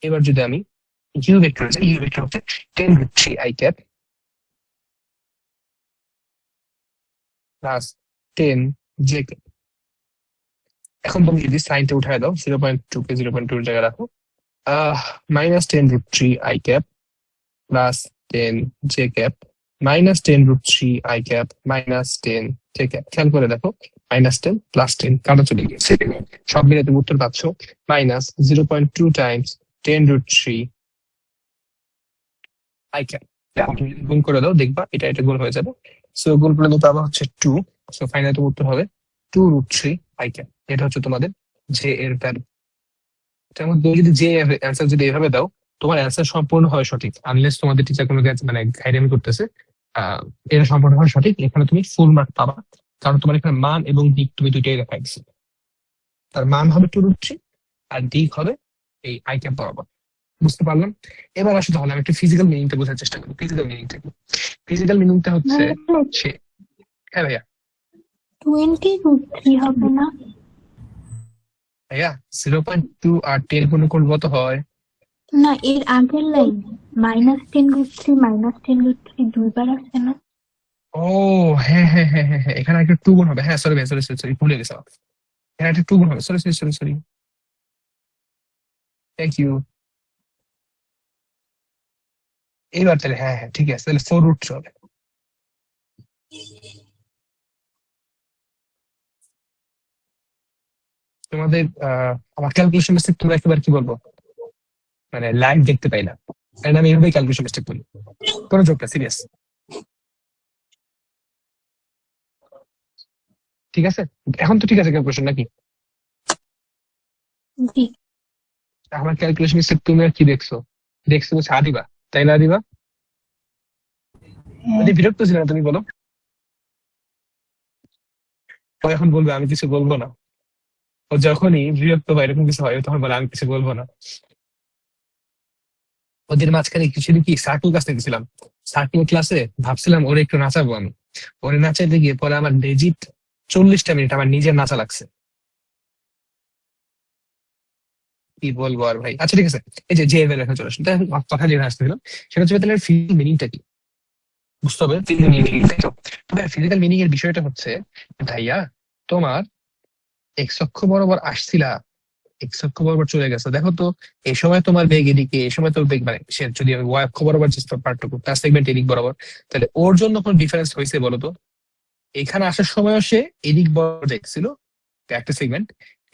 এবার যদি আমি ইউ ভেক্টর হচ্ছে 10√3 I cap plus 10 J cap. এখন তুমি যদি সাইনটা উঠায় দাও, 0.2 কে 0.2 এর জায়গায় রাখো, -10√3 I cap plus 10 J cap -10√3 I cap -10 J cap. খেয়াল করে দেখো, -10 +10 কাটা চলে গেছে, সব মিলে তুমি উত্তর পাচ্ছ -0.2 টাইমস 10√3 আই ক্যাপ। তুমি গুণ করে দাও, দেখবা এটা গুণ হয়ে যাবে। সো গুণ করলে তুমি পাবা হচ্ছে 2। সো ফাইনালি তোমার উত্তর হবে 2√3 আই ক্যাপ। এটা হচ্ছে তোমাদের জে এর ভ্যালু। যেমন তুমি যদি যে অ্যান্সার যদি এভাবে দাও, তোমার অ্যান্সার সম্পূর্ণ হয় সঠিক, আনলেস তোমাদের টিচার কোনো মানে গাইডেন্স করতেছে, আহ এটা সম্পূর্ণ হয় সঠিক, এখানে তুমি ফুল মার্ক পাবা, কারণ তোমার এখানে মান এবং দিক তুমি দুইটাই দেখাই দিচ্ছে। তার মান হবে 2√3 আর দিক হবে এই আই ক্যাপ বরাবর। বুঝতে পারলাম। এবার আসলে তাহলে আমি একটু ফিজিক্যাল মিনিংটা বোঝার চেষ্টা করি। ফিজিক্যাল মিনিংটা কি? ফিজিক্যাল মিনিংটা হচ্ছে ভাইয়া সে, হ্যাঁ ভাইয়া। 20 √3 হবে না? ভাইয়া 0.2 আর 10 গুণ করলে কত হয়? না, এর আগের লাইন -10 √3 -10 √3 দুইবার আছে না? ও হ্যাঁ হ্যাঁ হ্যাঁ হ্যাঁ হ্যাঁ, এখানে একটা 2 গুণ হবে। হ্যাঁ সরি ভাই, সরি সরি সরি, ভুলে গেছিলাম। এখানে একটা 2 গুণ হবে। Sorry sorry sorry sorry, thank you. এইবার তাহলে হ্যাঁ হ্যাঁ ঠিক আছে, তাহলে 4 √3 হবে। তোমাদের আমার ক্যালকুলেশন মিস্টেক তোমরা একেবারে কি বলবো, মানে লাইভ দেখতে পাই না, কারণ আমি এইভাবেই ক্যালকুলেশন মিস্টেক করি, কোনো জোক না, সিরিয়াস। ঠিক আছে, এখন তো ঠিক আছে ক্যালকুলেশন নাকি? জি। আমার ক্যালকুলেশন মিস্টেক তুমি আর কি দেখছো? দেখছো হচ্ছে আদিবা, তাই না আদিবা? হ্যাঁ। যদি বিরক্ত ছিল না তুমি বলো, ও এখন বলবে আমি কিছু বলবো না। ও যখনই বিরক্ত বা এরকম কিছু হয় ও তখন বলে আমি কিছু বলবো না। ওদের মাঝখানে কিছুদিন কি সার্কেল ক্লাস গেছিলাম, সার্কেল ক্লাসে ভাবছিলাম ওরে একটু নাচাবো আমি। ওরে নাচাইতে গিয়ে পরে আমার লেজিট 40টা মিনিট আমার নিজের নাচা লাগছে। কি বলবো আর ভাই। আচ্ছা ঠিক আছে, এই যে যে এবার চলে আসুন, কথা যেটা আসতেছিলাম সেটা হচ্ছে তাহলে ফিজিক্যাল মিনিংটা কি, বুঝতে হবে ফিজিক্যাল মিনিং। তাই তো? তবে ফিজিক্যাল মিনিং এর বিষয়টা হচ্ছে, ভাইয়া তোমার এক্স অক্ষ বরাবর আসছিলা, এক্স অক্ষ বরাবর চলে গেছে, দেখো তো এই সময় তোমার বেগ এদিকে, এই সময় তোর বেগ, মানে সে যদি আমি ওয়াই অক্ষ বরাবর যে পার্টটুকু তার সেগমেন্ট এদিক বরাবর, তাহলে ওর জন্য কোনো ডিফারেন্স হয়েছে বলো তো? এখানে আসার সময়ও সে এদিক বরাবর যাইতেছিল একটা সেগমেন্ট,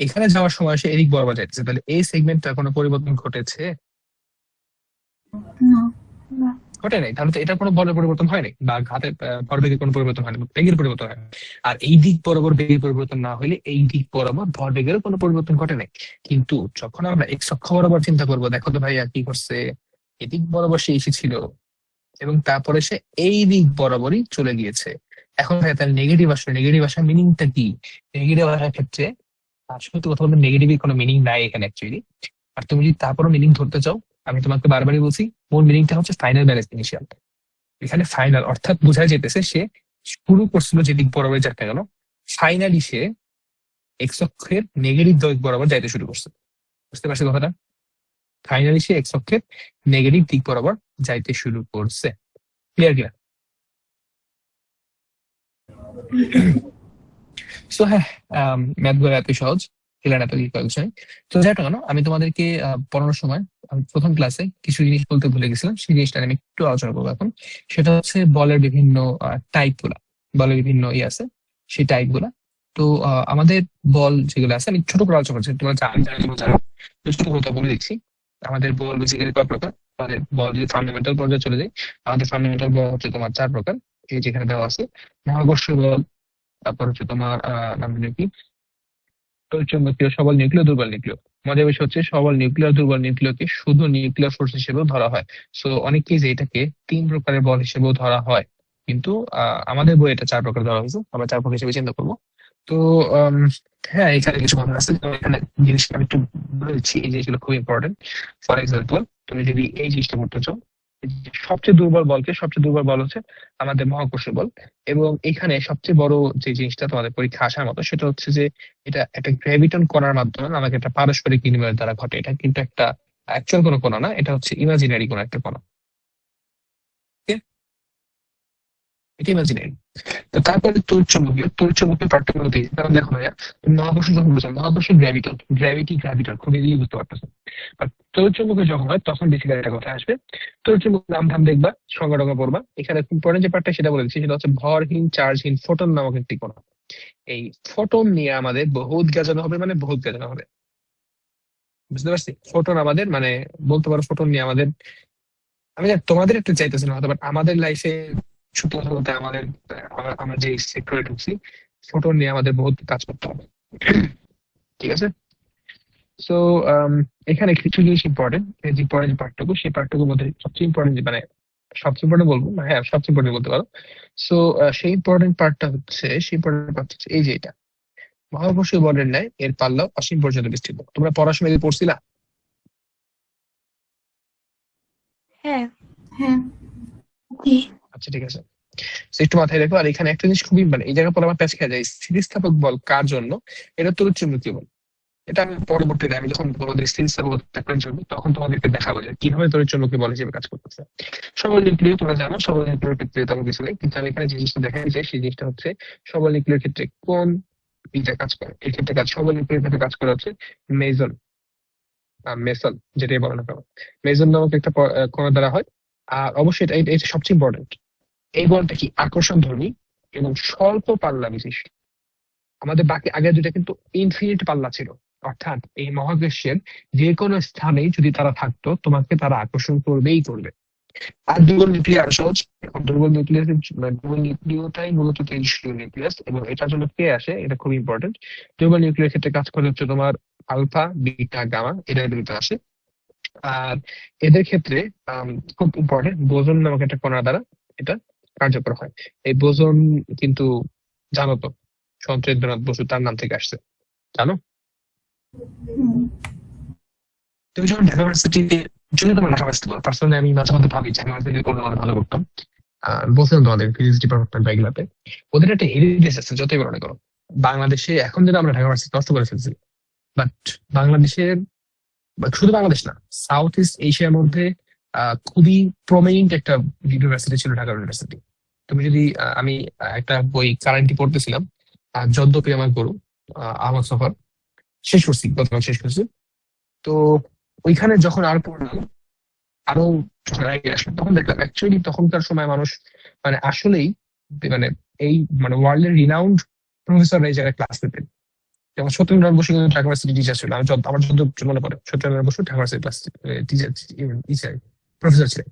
এখানে যাওয়ার সময় সে এদিক বরাবর যাইতেছে, তাহলে এই সেগমেন্টটা কোনো পরিবর্তন ঘটেছে? না, না। ঘটে নাই, তাহলে তো এটার কোনো বড় পরিবর্তন হয় নাই, বা ঘাতের ভরবেগের কোনো পরিবর্তন হয় না, বেগের পরিবর্তন হয় না। আর এই দিক বরাবর বেগের পরিবর্তন না হলে এই দিক বরাবর ভরবেগেরও কোনো পরিবর্তন ঘটে নাই। কিন্তু যখন আমরা এক্স অক্ষ বরাবর চিন্তা করবো, দেখো তো ভাইয়া কি করছে, এদিক বরাবর সে এসেছিল এবং তারপরে সে এই দিক বরাবরই চলে গিয়েছে। এখন ভাইয়া তার নেগেটিভ আসলে, নেগেটিভ আসার মিনিংটা কি? নেগেটিভ আসার ক্ষেত্রে আসলে তো কথা বলতে নেগেটিভের কোনো মিনিং নাই এখানে অ্যাকচুয়ালি। আর তুমি যদি তারপরও মিনিং ধরতে চাও, আমি তোমাকে বারবারই বলছি, মূল মিনিংটা হচ্ছে ফাইনাল ব্যালেন্স ইনিশিয়াল। এখানে ফাইনাল অর্থাৎ বোঝাই যেতেছে সে শুরু করছিল যে দিক বরাবর যাক না কেন, ফাইনালি সে এক্স অক্ষের নেগেটিভ দিক বরাবর যাইতে শুরু করছে। বুঝতে পারছি কথাটা? ফাইনালি সে এক্স অক্ষের নেগেটিভ দিক বরাবর যাইতে শুরু করছে। Clear clear? সো হ্যাঁ, ম্যাথ গুলো এতই সহজ, ক্লিয়ার, এত কি কয়েকজন। তো যাই হোক না কেন, আমি তোমাদেরকে পড়ানোর সময় আমি প্রথম ক্লাসে কিছু জিনিস বলতে ভুলে গেছিলাম, সেই জিনিসটা আমি একটু আলোচনা করবো এখন। সেটা হচ্ছে বলের বিভিন্ন টাইপ গুলা, বলের বিভিন্ন আছে সেই টাইপ গুলা। তো আমাদের বল যেগুলো আছে আমি ছোট করে আলোচনা করছি, তোমরা জানি জানি তোমরা জানো, তো ছোট করে বলে দিচ্ছি। আমাদের বল বেসিক্যালি কয় প্রকার? আমাদের বল যদি ফান্ডামেন্টাল পর্যায়ে চলে যায়, আমাদের ফান্ডামেন্টাল বল হচ্ছে তোমার 4 প্রকার। এই যেখানে দেওয়া আছে, মহাকর্ষীয় বল, তারপর হচ্ছে তোমার নাম হলো কি তড়িৎচুম্বকীয়, সবল নিউক্লিয়, দুর্বল নিউক্লিয়। মজার বিষয় হচ্ছে সবল নিউক্লিয় আর দুর্বল নিউক্লিয়কে শুধু নিউক্লিয়ার ফোর্স হিসেবেও ধরা হয়। সো অনেক কেসে এটাকে 3 প্রকারের বল হিসেবেও ধরা হয়, কিন্তু আমাদের বই এটা 4 প্রকার ধরা হয়েছে, আমরা 4 প্রকার হিসেবে চিন্তা করবো। তো আম, হ্যাঁ এখানে কিছু কথা আছে, তো এখানে জিনিসটা আমি একটু বলে দিচ্ছি, এই জিনিসগুলো খুব ইম্পর্টেন্ট। ফর এক্সাম্পল, তুমি যদি এই জিনিসটা করতে চাও, সবচেয়ে দুর্বল বলকে, সবচেয়ে দুর্বল বল হচ্ছে আমাদের মহাকর্ষ বল। এবং এখানে সবচেয়ে বড় যে জিনিসটা তোমাদের পরীক্ষা আসার মতো, সেটা হচ্ছে যে এটা একটা গ্র্যাভিটন কণার মাধ্যমে, আমাকে একটা পারস্পরিক বিনিময়ের দ্বারা ঘটে। এটা কিন্তু একটা অ্যাকচুয়াল কোনো কণা না, এটা হচ্ছে ইমাজিনারি কোনো একটা কণা। Okay? এটা ইমাজিনারি। তো তারপরে তড়িৎচুম্বকীয়, তড়িৎচুম্বকীয় পার্টিকুলার কারণ দেখো ভাইয়া, তুমি মহাকর্ষ যখন বলছো, মহাকর্ষ গ্র্যাভিটন, গ্র্যাভিটি গ্র্যাভিটন খুব ইজিলি বুঝতে পারতেছো। আর তড়িৎচুম্বকীয় যখন হয় তখন বেসিক্যালি একটা কথা আসবে। তড়িৎচুম্বক নাম ধাম দেখবা, সংজ্ঞা টঙ্গা পড়বা, এখানে ইম্পর্টেন্ট যে পার্টটা সেটা বলে দিচ্ছি, সেটা হচ্ছে ভরহীন চার্জহীন ফোটন নামক একটি কণা। এই ফোটন নিয়ে আমাদের বহুত গেজানো হবে, মানে বহুত গেজানো হবে। বুঝতে পারছি, ফোটন আমাদের মানে বলতে পারো ফোটন নিয়ে আমাদের, আমি জানি তোমাদের একটু চাইতেছি না হয়তো, বাট আমাদের লাইফে সত্যি কথা বলতে আমাদের আমরা যে সেক্টরে ঢুকছি, ফোটন নিয়ে আমাদের বহুত কাজ করতে হবে। ঠিক আছে? সো এখানে কিছু জিনিস ইম্পর্টেন্ট, যে ইম্পর্টেন্ট যে পার্টটুকু, সেই পার্টটুকুর মধ্যে সবচেয়ে ইম্পর্টেন্ট, মানে সবচেয়ে ইম্পর্টেন্ট বলবো না, হ্যাঁ সবচেয়ে ইম্পর্টেন্ট বলতে পারো। সো সেই ইম্পর্টেন্ট পার্টটা হচ্ছে, সেই ইম্পর্টেন্ট পার্ট হচ্ছে এই যে এটা, মহাকর্ষীয় বলের ন্যায় এর পাল্লা অসীম পর্যন্ত বিস্তৃত। তোমরা পড়াশোনা পড়ছিলা? হ্যাঁ। হ্যাঁ। জি। আচ্ছা ঠিক আছে, তো একটু মাথায় রেখো। আর এখানে একটা জিনিস খুবই মানে এই জায়গার পর আমার প্যাচ খেয়ে যায়, স্থিতিস্থাপক বল কার জন্য, এটা তড়িৎচুম্বকীয় বল। এটা আমি পরবর্তীতে আমি যখন তোমাদের স্থিতিস্থাপক চ্যাপ্টার চলবে তখন তোমাদেরকে দেখাবো যে কিভাবে তড়িৎচুম্বকীয় বল হিসেবে কাজ করতেছে। সবল নিউক্লিয় তোমরা জানো, সবল নিউক্লিয়ের ক্ষেত্রে তেমন কিছু নেই, কিন্তু আমি এখানে যে জিনিসটা দেখাই যায় সেই জিনিসটা হচ্ছে সবল নিউক্লিয়ের ক্ষেত্রে কোন এটা কাজ করে। এই ক্ষেত্রে কাজ সবল নিউক্লিয়ের ক্ষেত্রে কাজ করে হচ্ছে মেজন, মেসন, যেটাই বলে না কেন, মেজন নামক একটা কণা দ্বারা হয়। আর অবশ্যই এটা এটা সবচেয়ে ইম্পর্টেন্ট, এই বলটা কি আকর্ষণ ধর্মী এবং স্বল্প পাল্লা বিশিষ্ট। আমাদের বাকি আগের দুটা কিন্তু ইনফিনিট পাল্লা ছিল, অর্থাৎ এই মহাকাশের যে কোনো স্থানেই যদি তারা থাকতো তোমাকে তারা আকর্ষণ করবেই করবে। আর দুর্বল নিউক্লিয়াস আরো সহজ। এখন দুর্বল নিউক্লিয়াস, দুর্বল নিউক্লিয়টাই মূলত তেজস্ক্রিয় নিউক্লিয়াস, এবং এটার জন্য কে আসে এটা খুব ইম্পর্টেন্ট। দুর্বল নিউক্লিয়ার ক্ষেত্রে কাজ করে হচ্ছে তোমার আলফা, বিটা, গামা, এদের বিরুদ্ধে আসে। আর এদের ক্ষেত্রে খুব ইম্পর্টেন্ট বোজন নামক একটা কণা দ্বারা এটা কার্যকর হয়। এই বোজন কিন্তু জানো তো, সঞ্চয়িন্দ্রনাথ বসু তার নাম থেকে আসছে, জানো? হুম। তুমি যখন ঢাকা ভার্সিটিতে, যদি তোমার ঢাকা ভার্সিটি বলো, পার্সোনালি আমি মাঝে মধ্যে ভাবি ঢাকা ভার্সিটি করলে অনেক ভালো করতাম। বলছিলাম তোমাদের ফিজিক্স ডিপার্টমেন্ট বা এগুলাতে ওদের একটা হেরিটেজ আছে, যতই মনে করো। বাংলাদেশে এখন যেটা আমরা ঢাকা ভার্সিটি নষ্ট করে ফেলছি, বাট বাংলাদেশের বা শুধু বাংলাদেশ না, সাউথ ইস্ট এশিয়ার মধ্যে খুবই প্রমিনেন্ট একটা ইউনিভার্সিটি ছিল ঢাকা ইউনিভার্সিটি। তুমি যদি আমি একটা বই কারেন্টলি পড়তেছিলাম, যদ্যপি আমার গুরু, আহমদ সফর, শেষ করছি, গতকাল শেষ করছি। তো ওইখানে যখন আর পড়লাম, আরো আগে আসলাম, তখন দেখলাম অ্যাকচুয়ালি তখনকার সময় মানুষ মানে আসলেই মানে এই মানে ওয়ার্ল্ডের রিনাউন্ড প্রফেসররা এই জায়গায় ক্লাস নিতেন। যেমন সত্যেন্দ্রনাথ বসু কিন্তু ঢাকা ভার্সিটি টিচার ছিল, আমার যত মনে পড়ে Satyendranath Bose Dhaka varsity class teacher, professor ছিলেন।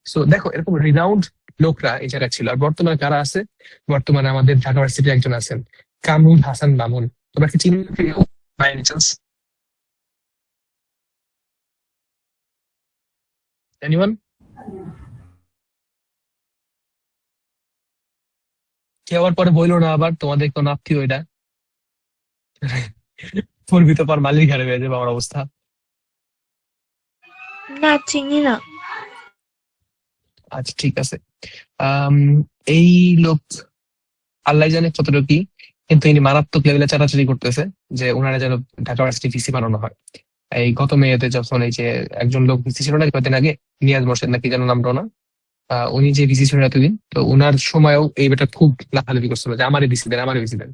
সো দেখো এরকম রিনাউন্ড লোকরা এই জায়গায় ছিল। আর বর্তমানে কারা আছে? বর্তমানে আমাদের ঢাকা ভার্সিটির একজন আছেন কামরুল হাসান মামুন। তোমরা কি চিনো বাই এনি চান্স? এনিওয়ান? কেউ আবার পরে বইলো না আবার তোমাদের কোন আত্মীয় এটা পড়বি তো পর মালির ঘাড়ে হয়ে যাবে আমার অবস্থা। না, চিনি না। আচ্ছা ঠিক আছে। আম, এই লোক আল্লাহ জানে কতটুকু কি, কিন্তু ইনি মারাত্মক লেভেলে চাটাচাটি করতেছে যে ওনারা যেন ঢাকা ভার্সিটি ভিসি বানানো হয়। এই গত মেয়েতে যখন এই যে একজন লোক ভিসি ছিল না কয়েকদিন আগে, নিয়াজ মোর্শেদ নাকি যেন নামটা না, উনি যে ভিসি ছিলেন এতদিন, তো ওনার সময়ও এই বেটা খুব লাফালাফি করছিল যে আমারই ভিসি দেন, আমারই ভিসি দেন।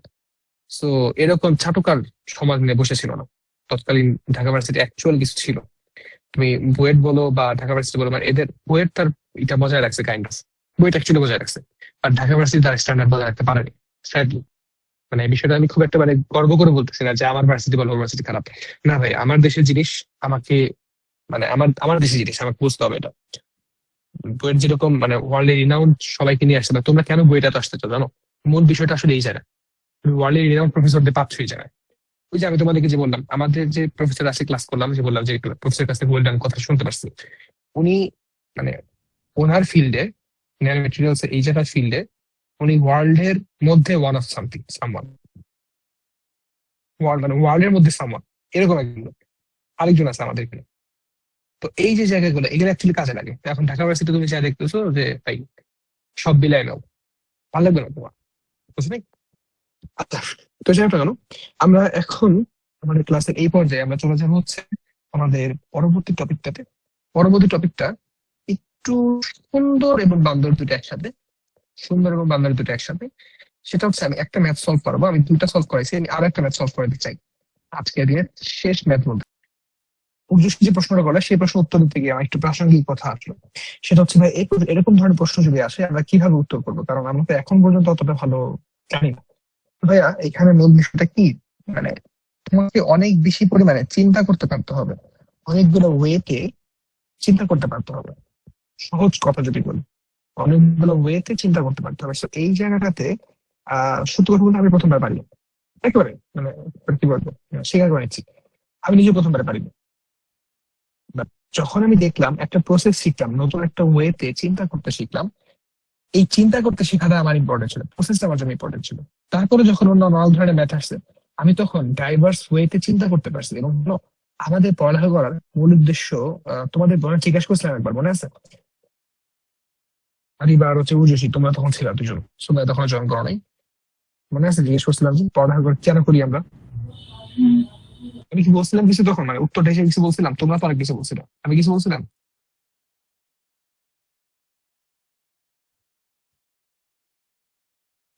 সো এরকম চাটুকার সমাজ নিয়ে বসেছিল না তৎকালীন ঢাকা ভার্সিটি, অ্যাকচুয়াল কিছু ছিল। তুমি বুয়েট বলো বা ঢাকা ভার্সিটি বলো, মানে এদের বুয়েট তার এটা বজায় রাখছে কাইন্ড অফ, বুয়েট অ্যাকচুয়ালি বজায় রাখছে, আর ঢাকা ভার্সিটি তার স্ট্যান্ডার্ড বজায় রাখতে পারেনি, স্যাডলি। মানে এই বিষয়টা আমি খুব একটা মানে গর্ব করে বলতেছি না যে আমার ভার্সিটি বলো ওর ভার্সিটি খারাপ। না ভাই, আমার দেশের জিনিস আমাকে মানে আমার আমার দেশের জিনিস আমাকে বুঝতে হবে এটা। বুয়েট যেরকম মানে ওয়ার্ল্ড রিনাউন্ড সবাইকে নিয়ে আসছে না, তোমরা কেন বুয়েট এত আসতেছো জানো? মূল বিষয়টা আসলে এই জায়গায়, তুমি ওয়ার্ল্ড রিনাউন্ড প্রফেসরদের পাচ্ছ এই জায়গায়। ওই যে আমি তোমাদেরকে যে বললাম আমাদের যে প্রফেসর আসে ক্লাস করলাম, যে বললাম যে প্রফেসরের কাছ থেকে ওয়েল ডান কথা শুনতে পারছি, উনি মানে ওনার ফিল্ডে, ন্যানো মেটেরিয়ালস এই জায়গার ফিল্ডে উনি ওয়ার্ল্ডের মধ্যে one of something, someone, world মানে ওয়ার্ল্ডের মধ্যে সামওয়ান, এরকম একজন লোক। আরেকজন আছে আমাদের এখানে। তো এই যে জায়গাগুলো এগুলো অ্যাকচুয়ালি কাজে লাগে। তো এখন ঢাকা ভার্সিটি তুমি যা দেখতেছো যে ভাই সব বিলাই নাও, ভালো লাগবে না তোমার, বুঝলি? আচ্ছা, তো যাই হোক না কেন, আমরা এখন আমাদের ক্লাসের এই পর্যায়ে আমরা চলে যাবো হচ্ছে আমাদের পরবর্তী টপিকটাতে। পরবর্তী টপিকটা একটু সুন্দর এবং বান্দর দুটো একসাথে, সুন্দর এবং বান্দর দুটো একসাথে। সেটা হচ্ছে আমি একটা ম্যাথ সলভ করবো, আমি দুইটা সলভ করেছি, আমি আরো একটা ম্যাথ সলভ করে দিতে চাই আজকে দিনের শেষ ম্যাথ বলতে। উর্জুস যে প্রশ্নটা করলে সেই প্রশ্ন উত্তর দিতে গিয়ে আমার একটু প্রাসঙ্গিক কথা আসলো। সেটা হচ্ছে ভাই এরকম ধরনের প্রশ্ন যদি আসে আমরা কিভাবে উত্তর করবো, কারণ আমরা তো এখন পর্যন্ত অতটা ভালো জানি না। ভাইয়া এখানে মূল বিষয়টা কি, মানে তোমাকে অনেক বেশি পরিমাণে চিন্তা করতে পারতে হবে, অনেকগুলো ওয়েতে চিন্তা করতে পারতে হবে। সহজ কথা যদি বলি, অনেকগুলো ওয়েতে চিন্তা করতে পারতে হবে। So এই জায়গাটাতে সত্যি কথা বলতে আমি প্রথমবার পারি, একেবারে মানে কি বলবো, স্বীকার করে নিচ্ছি আমি নিজে প্রথমবার পারি। But যখন আমি দেখলাম একটা প্রসেস শিখলাম, নতুন একটা ওয়েতে চিন্তা করতে শিখলাম, এই চিন্তা করতে শেখাটা আমার ইম্পর্টেন্ট ছিল, প্রসেসটা আমার জন্য ইম্পর্টেন্ট ছিল। তারপরে যখন অন্য নানা ধরনের ম্যাথ আসছে, আমি তখন ডাইভার্স ওয়েতে চিন্তা করতে পারছি। এবং আমাদের পড়ালেখা করার মূল উদ্দেশ্য, তোমাদের জিজ্ঞাসা করছিলাম একবার, মনে আছে? আরিবা আর হচ্ছে উজস্বী, তোমরা তখন ছিল দুজন, তোমরা তখন জয়েন করো নাই। মনে আছে জিজ্ঞেস করছিলাম যে পড়ালেখা করে কেন করি আমরা? হুম। আমি কি বলছিলাম কিছু তখন, মানে উত্তরটা হিসেবে কিছু বলছিলাম? তোমরা তো অনেক কিছু বলছিলাম, আমি কিছু বলছিলাম?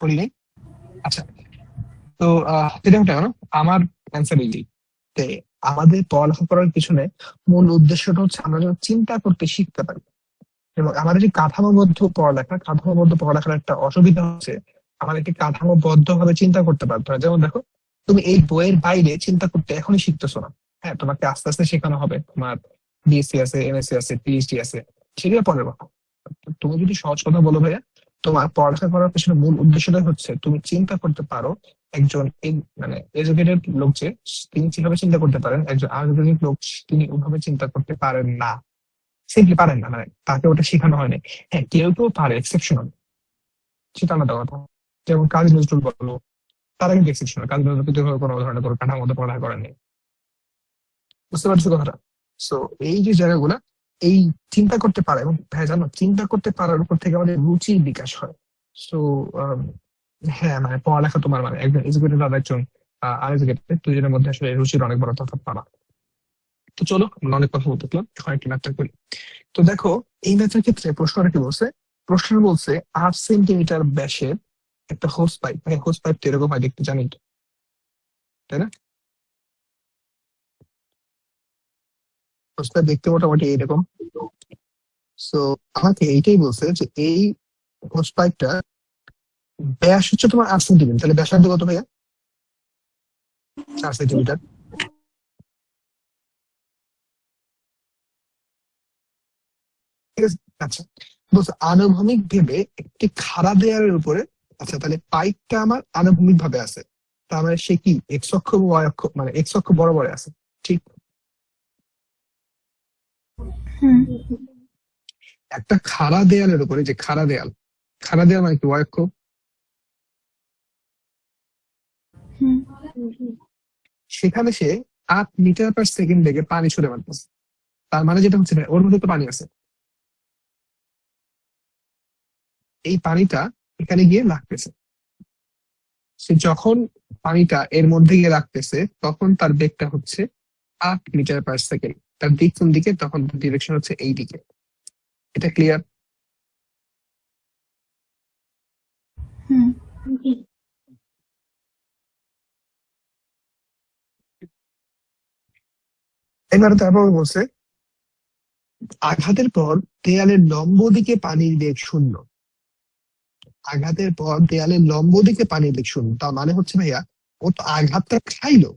বলি নাই? আচ্ছা। তো যেটা ওটা না, আমার অ্যান্সার এইটাই। তে আমাদের পড়ালেখা করার পিছনে মূল উদ্দেশ্যটা হচ্ছে আমরা যেন চিন্তা করতে শিখতে পারি। এবং আমাদের এই কাঠামোবদ্ধ পড়ালেখার একটা অসুবিধা হচ্ছে আমাদেরকে কাঠামোবদ্ধ ভাবে চিন্তা করতে পারতে হয়। যেমন দেখো, তুমি এই বইয়ের বাইরে চিন্তা করতে এখনই শিখতেছো না। হ্যাঁ, তোমাকে আস্তে আস্তে শেখানো হবে। তোমার বিএসসি আছে, এমএসসি আছে, পিএইচডি আছে, সেগুলো পরের কথা। তুমি যদি সহজ কথা বলো ভাইয়া, তোমার পড়ালেখা করার পেছনে মূল উদ্দেশ্যটা হচ্ছে তুমি চিন্তা করতে পারো একজন মানে এডুকেটেড লোক যে, তিনি যেভাবে চিন্তা করতে পারেন একজন আনএডুকেটেড লোক তিনি ওভাবে চিন্তা করতে পারেন না। সিম্পলি পারেন না, মানে তাকে ওটা শেখানো হয়নি। হ্যাঁ, কেউ কেউ পারে, এক্সেপশনাল, সেটা আলাদা কথা। যেমন কাজী নজরুল বলো, তারা কিন্তু এক্সেপশনাল। কাজী নজরুল কিন্তু এভাবে কোনো ধরনের কোনো কাঠামোর মধ্যে পড়ালেখা করেননি। বুঝতে পারছো কথাটা? সো এই যে জায়গাগুলা, এই চিন্তা করতে পারে, এবং হ্যাঁ জানো, চিন্তা করতে পারার উপর থেকে আমাদের রুচির বিকাশ হয়। সো হ্যাঁ, মানে পড়ালেখা তোমার মানে একজন এডুকেটেড আর একজন আনএডুকেটেড, দুজনের মধ্যে আসলে রুচির অনেক বড় তফাৎ পাবা। তো চলো, আমরা অনেক কথা বলতেছিলাম, এখন একটু ম্যাথটা করি। তো দেখো, এই ম্যাথের ক্ষেত্রে প্রশ্নটা কি বলছে? প্রশ্ন বলছে 8 সেন্টিমিটার ব্যাসের একটা হোস পাইপ। মানে হোস পাইপ তো এরকম হয় দেখতে, জানি তো, তাই না? হোস পাইপ দেখতে মোটামুটি এইরকম। সো আমাকে এইটাই বলছে যে এই হোস পাইপটা ব্যাস হচ্ছে তোমার 8 সেন্টিমিটার, তাহলে ব্যাসার্ধ কত ভাইয়া? 4 সেন্টিমিটার। ঠিক আছে। আচ্ছা, বলছে আনুভূমিক ভেবে একটি খাড়া দেয়ালের উপরে। আচ্ছা, তাহলে পাইপটা আমার আনুভূমিক ভাবে আছে, তার মানে সে কি এক্স অক্ষ এবং ওয়াই অক্ষ, মানে এক্স অক্ষ বরাবর আছে, ঠিক? হুম। একটা খাড়া দেয়ালের উপরে, যে খাড়া দেয়াল, খাড়া দেয়াল মানে কি ওয়াই অক্ষ। হুম। সেখানে সে 8 মিটার পার সেকেন্ড বেগে পানি ছুড়ে মারতেছে। তার মানে যেটা হচ্ছে ওর মধ্যে তো পানি আছে, এই পানিটা এখানে গিয়ে লাগতেছে। সে যখন পানিটা এর মধ্যে গিয়ে লাগতেছে তখন তার বেগটা হচ্ছে 8 মিটার পার সেকেন্ড। তার দিক কোন দিকে? তখন ডিরেকশন হচ্ছে এই দিকে। এটা ক্লিয়ার? হুম। এবার তারপর বলছে আঘাতের পর দেয়ালের লম্ব দিকে পানির বেগ শূন্য। আঘাতের পর দেয়ালের লম্ব দিকে পানির বেগ শূন্য, তার মানে হচ্ছে ভাইয়া, ও তো আঘাতটা খাইলো,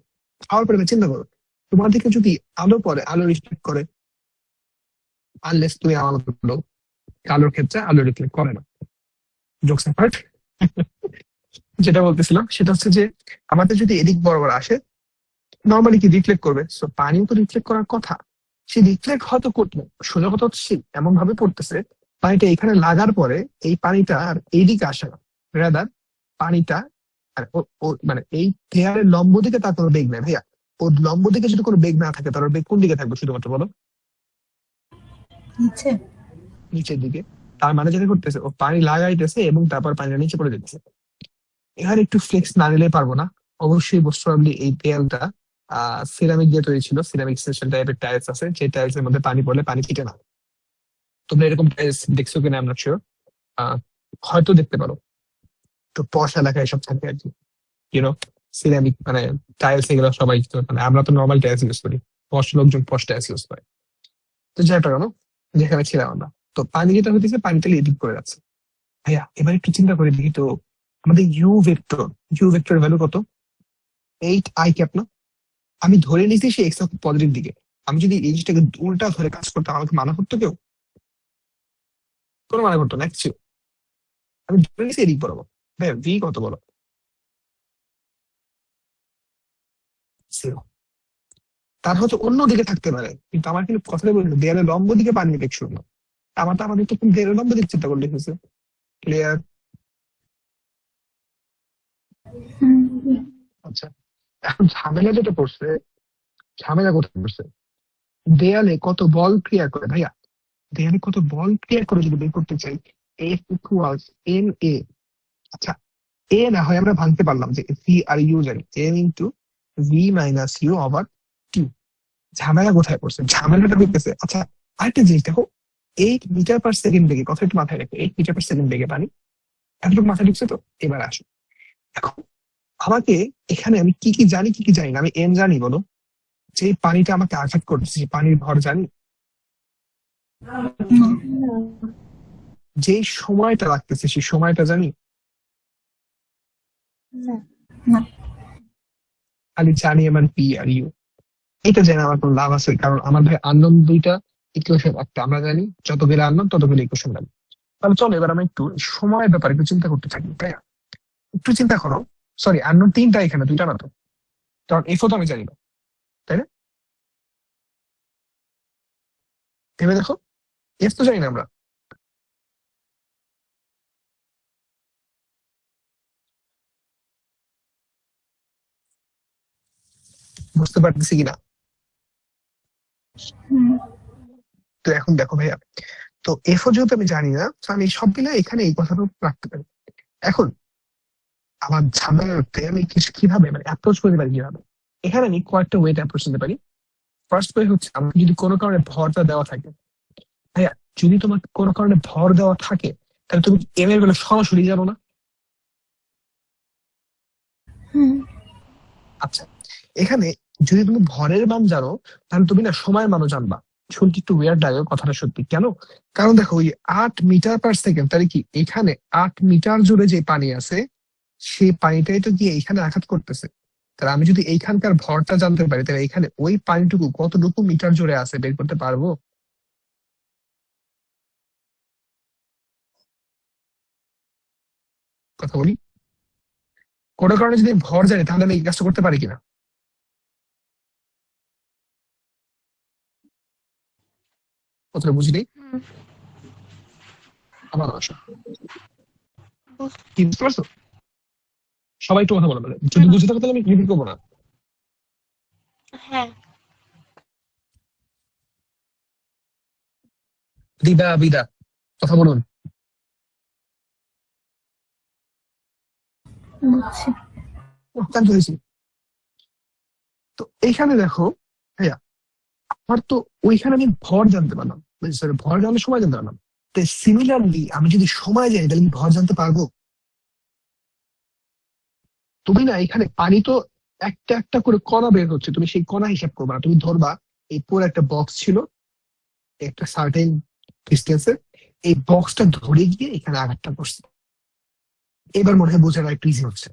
খাওয়ার পরে চিন্তা করো, তোমার দিকে যদি আলো পড়ে, আলো রিফ্লেক্ট করে, আনলেস তুমি আমার মতো বলো, আলোর ক্ষেত্রে আলো রিফ্লেক্ট করে না। জোকস অ্যাপার্ট, যেটা বলতেছিলাম সেটা হচ্ছে যে আমাদের যদি এদিক বরাবর আসে, নর্মালি কি রিফ্লেক্ট করবে? সো পানিও তো রিফ্লেক্ট করার কথা। সে রিফ্লেক্ট হয়তো করলো, সোজা কথা হচ্ছে এমন ভাবে পড়তেছে, পানিটা এখানে লাগার পরে এই পানিটা আর এইদিকে আসে না, রাদার পানিটা আর মানে এই দেয়ালের লম্ব দিকে তার কোনো বেগ নেই ভাইয়া। ওর লম্ব দিকে যদি কোনো বেগ না থাকে, তার ওর বেগ কোন দিকে থাকবে শুধুমাত্র বলো? নিচে। নিচের দিকে। তার মানে যেটা করতেছে, ও পানি লাগাইতেছে এবং তারপর পানিটা নিচে পড়ে যাচ্ছে। এখানে একটু ফ্লেক্স না নিলে পারবো না। অবশ্যই মোস্ট প্রবাবলি এই দেয়ালটা সিরামিক দিয়ে তৈরি ছিল, সিরামিক স্পেশাল টাইপের টাইলস আছে, যে টাইলস এর মধ্যে পানি পড়লে পানি ছিটে না। তোমরা এরকম টাইলস দেখছো কিনা আমরা শিওর, হয়তো দেখতে পারো। তো পশ এলাকায় এসব থাকে আর কি, ইউনো, সিরামিক মানে টাইলস এগুলো সবাই মানে আমরা তো নর্মাল টাইলস ইউজ করি, পশ লোকজন পশ টাইলস ইউজ করে। তো যেটা কেন, যেখানে ছিলাম আমরা, তো পানি যেটা হইতেছে পানি তাহলে এদিক করে যাচ্ছে। ভাইয়া এবার একটু চিন্তা করে দেখি তো, আমাদের ইউ ভেক্টর ভ্যালু কত? 8 i ক্যাপ না? আমি ধরে নিছি সে এক্স অক্ষ পজিটিভ দিকে। আমি যদি এই জিনিসটাকে উল্টা ধরে কাজ করতাম, আমাকে মানা করতো কেউ? কোনো মানা করতো না কিছু। আমি ধরে নিছি এদিক বরাবর। ভাই ভি কত বলো? 0। তার হয়তো অন্য দিকে থাকতে পারে, কিন্তু আমার কিন্তু কথাটা বললো দেয়ালের লম্ব দিকে পানি বেগ শূন্য। আমার তো আমাদের তো দেয়ালের লম্ব দিকে চিন্তা করলে হয়েছে। ক্লিয়ার? হুম। আচ্ছা, এখন ঝামেলা যেটা পড়ছে, ঝামেলা কোথায় পড়ছে? দেয়ালে কত বল ক্রিয়া করে ভাইয়া, দেয়ালে কত বল ক্রিয়া করে যদি বের করতে চাই, এফ ইকুয়ালস এন এ। আচ্ছা, এ না হয় আমরা ভাঙতে পারলাম যে ভি আর ইউ জানি, N into V minus U over T. ঝামেলা কোথায় পড়ছে? ঝামেলাটা করতেছে, আচ্ছা আরেকটা জিনিস দেখো, 8 মিটার পার সেকেন্ড বেগে, কথা একটু মাথায় রাখো, 8 মিটার পার সেকেন্ড বেগে পানি, এতটুকু মাথায় ঢুকছে তো? এবার আসো, এখন আমাকে এখানে আমি কি কি জানি কি কি জানি না? আমি এন জানি বলো, যে পানিটা আমাকে আঘাত করতেছে সেই পানির ভর জানি, যে সময়টা লাগতেছে সেই সময়টা জানি, খালি জানি আমার পি আর ইউ। এটা জেনে আমার কোনো লাভ আছে? কারণ আমার ভাই আননোন দুইটা ইকুয়েশন, একটা আমরা জানি, যত গেলে আননোন তত গেলে ইকুয়েশন জানি। তাহলে চলো এবার আমরা একটু সময়ের ব্যাপারে একটু চিন্তা করতে থাকি, তাই না? একটু চিন্তা করো, সরি আননোন তিনটা, এখানে দুইটা না তো, কারণ এফও তো আমি জানি না, তাই না? ভেবে দেখো, এফ তো জানি না আমরা। বুঝতে পারতেছি কিনা? তো এখন দেখো ভাইয়া, তো এফও যেহেতু আমি জানি না, তো আমি সব মিলে এখানে এই কথাটা রাখতে পারি। এখন আমার ঝামেলাতে আমি কিছু কিভাবে মানে অ্যাপ্রোচ করতে পারি কিভাবে? এখানে আমি কয়েকটা ওয়েতে অ্যাপ্রোচ করতে পারি। ফার্স্ট ওয়ে হচ্ছে, আমার যদি কোনো কারণে ভরটা দেওয়া থাকে, ভাইয়া যদি তোমার কোনো কারণে ভর দেওয়া থাকে, তাহলে তুমি এম এর বেলা সরাসরি যাবো না? আচ্ছা, এখানে যদি তুমি ভরের মান জানো, তাহলে তুমি না সময়ের মানও জানবা। শুনতে একটু ওয়ার্ড লাগে কথাটা, সত্যি কেন? কারণ দেখো, ওই 8 মিটার পার সেকেন্ড, তাহলে কি এখানে 8 মিটার জুড়ে যে পানি আছে, সেই পানিটাই তো গিয়ে এইখানে আঘাত করতেছে। তাহলে আমি যদি এইখানকার ভরটা জানতে পারি, তাহলে এখানে ওই পানিটুকু কতটুকু মিটার জুড়ে আছে বের করতে পারবো। কথা বলি, কোনো কারণে যদি আমি ভর জানি, তাহলে আমি এই কাজটা করতে পারি কিনা? কথাটা বুঝিনি, আমার আসো, কি বুঝতে পারছো? সবাই একটু কথা বলে, মানে যদি বুঝে থাকো তাহলে আমি রিপিট করবো না। হ্যাঁ। দিদা বিদা, কথা বলুন। বুঝছি। অত্যন্ত হয়েছি। তো এইখানে দেখো ভাইয়া, আমার তো ওইখানে আমি ভর জানতে পারলাম, সরি ভর জানার সময় জানতে পারলাম। তো সিমিলারলি আমি যদি সময় জানি, তাহলে কি ভর জানতে পারবো? তুমি না এখানে পানি তো একটা একটা করে কণা বের হচ্ছে, তুমি সেই কণা হিসাব করবা না, তুমি ধরবা এই পুরো একটা বক্স ছিল একটা সার্টেন ডিস্টেন্সের, এই বক্সটা ধরে গিয়ে এখানে আঘাতটা করছে। এবার মনে হয় বোঝাটা একটু ইজি হচ্ছে।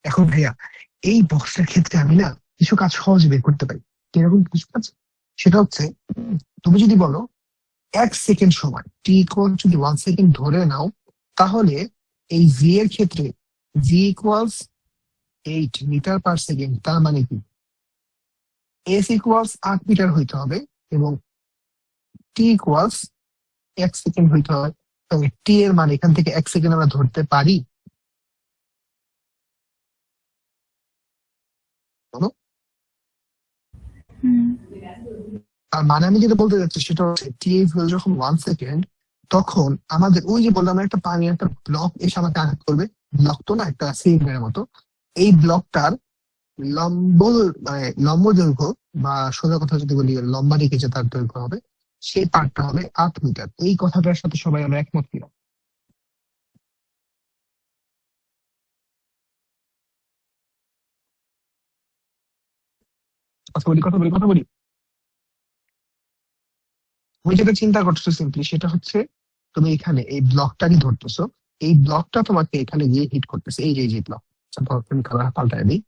এখন ভাইয়া, এই বক্সের ক্ষেত্রে আমি না কিছু কাজ সহজে বের করতে পারি। কিরকম কিছু কাজ? সেটা হচ্ছে, তুমি যদি বলো 1 সেকেন্ড সময়, টি ইকুয়াল যদি 1 সেকেন্ড ধরে নাও, তাহলে এই ভি এর ক্ষেত্রে V equals 8 metre per second, তার মানে কি এস ইকুয়ালস 8 মিটার হইতে হবে, এবং টি ইকুয়ালস 1 সেকেন্ড হইতে হবে। টি এর মানে এখান থেকে 1 সেকেন্ড আমরা ধরতে পারি, বলো? আর মানে আমি যেটা বলতে চাচ্ছি সেটা হচ্ছে, টি ইকুয়াল যখন 1 সেকেন্ড, তখন আমাদের ওই যে বললাম একটা পানি একটা ব্লক এসে আমাকে আঘাত করবে, ব্লক তো না একটা সিলিন্ডারের মতো, এই ব্লকটার লম্ব, মানে লম্ব দৈর্ঘ্য, বা সোজা কথা যদি বলি লম্বা দিকে যে তার দৈর্ঘ্য হবে, সেই পার্টটা হবে 8 মিটার। এই কথাটার সাথে সবাই আমরা একমত কিনা? কথা বলি কথা বলি কথা বলি। তুমি যেটা চিন্তা করছো সিম্পলি সেটা হচ্ছে, তুমি এখানে এই ব্লকটারই ধরতেছো, এই ব্লকটা তোমাকে এখানে গিয়ে হিট করতেছে, এই যে এই যে ব্লক। তুমি কালার পাল্টায় দিই,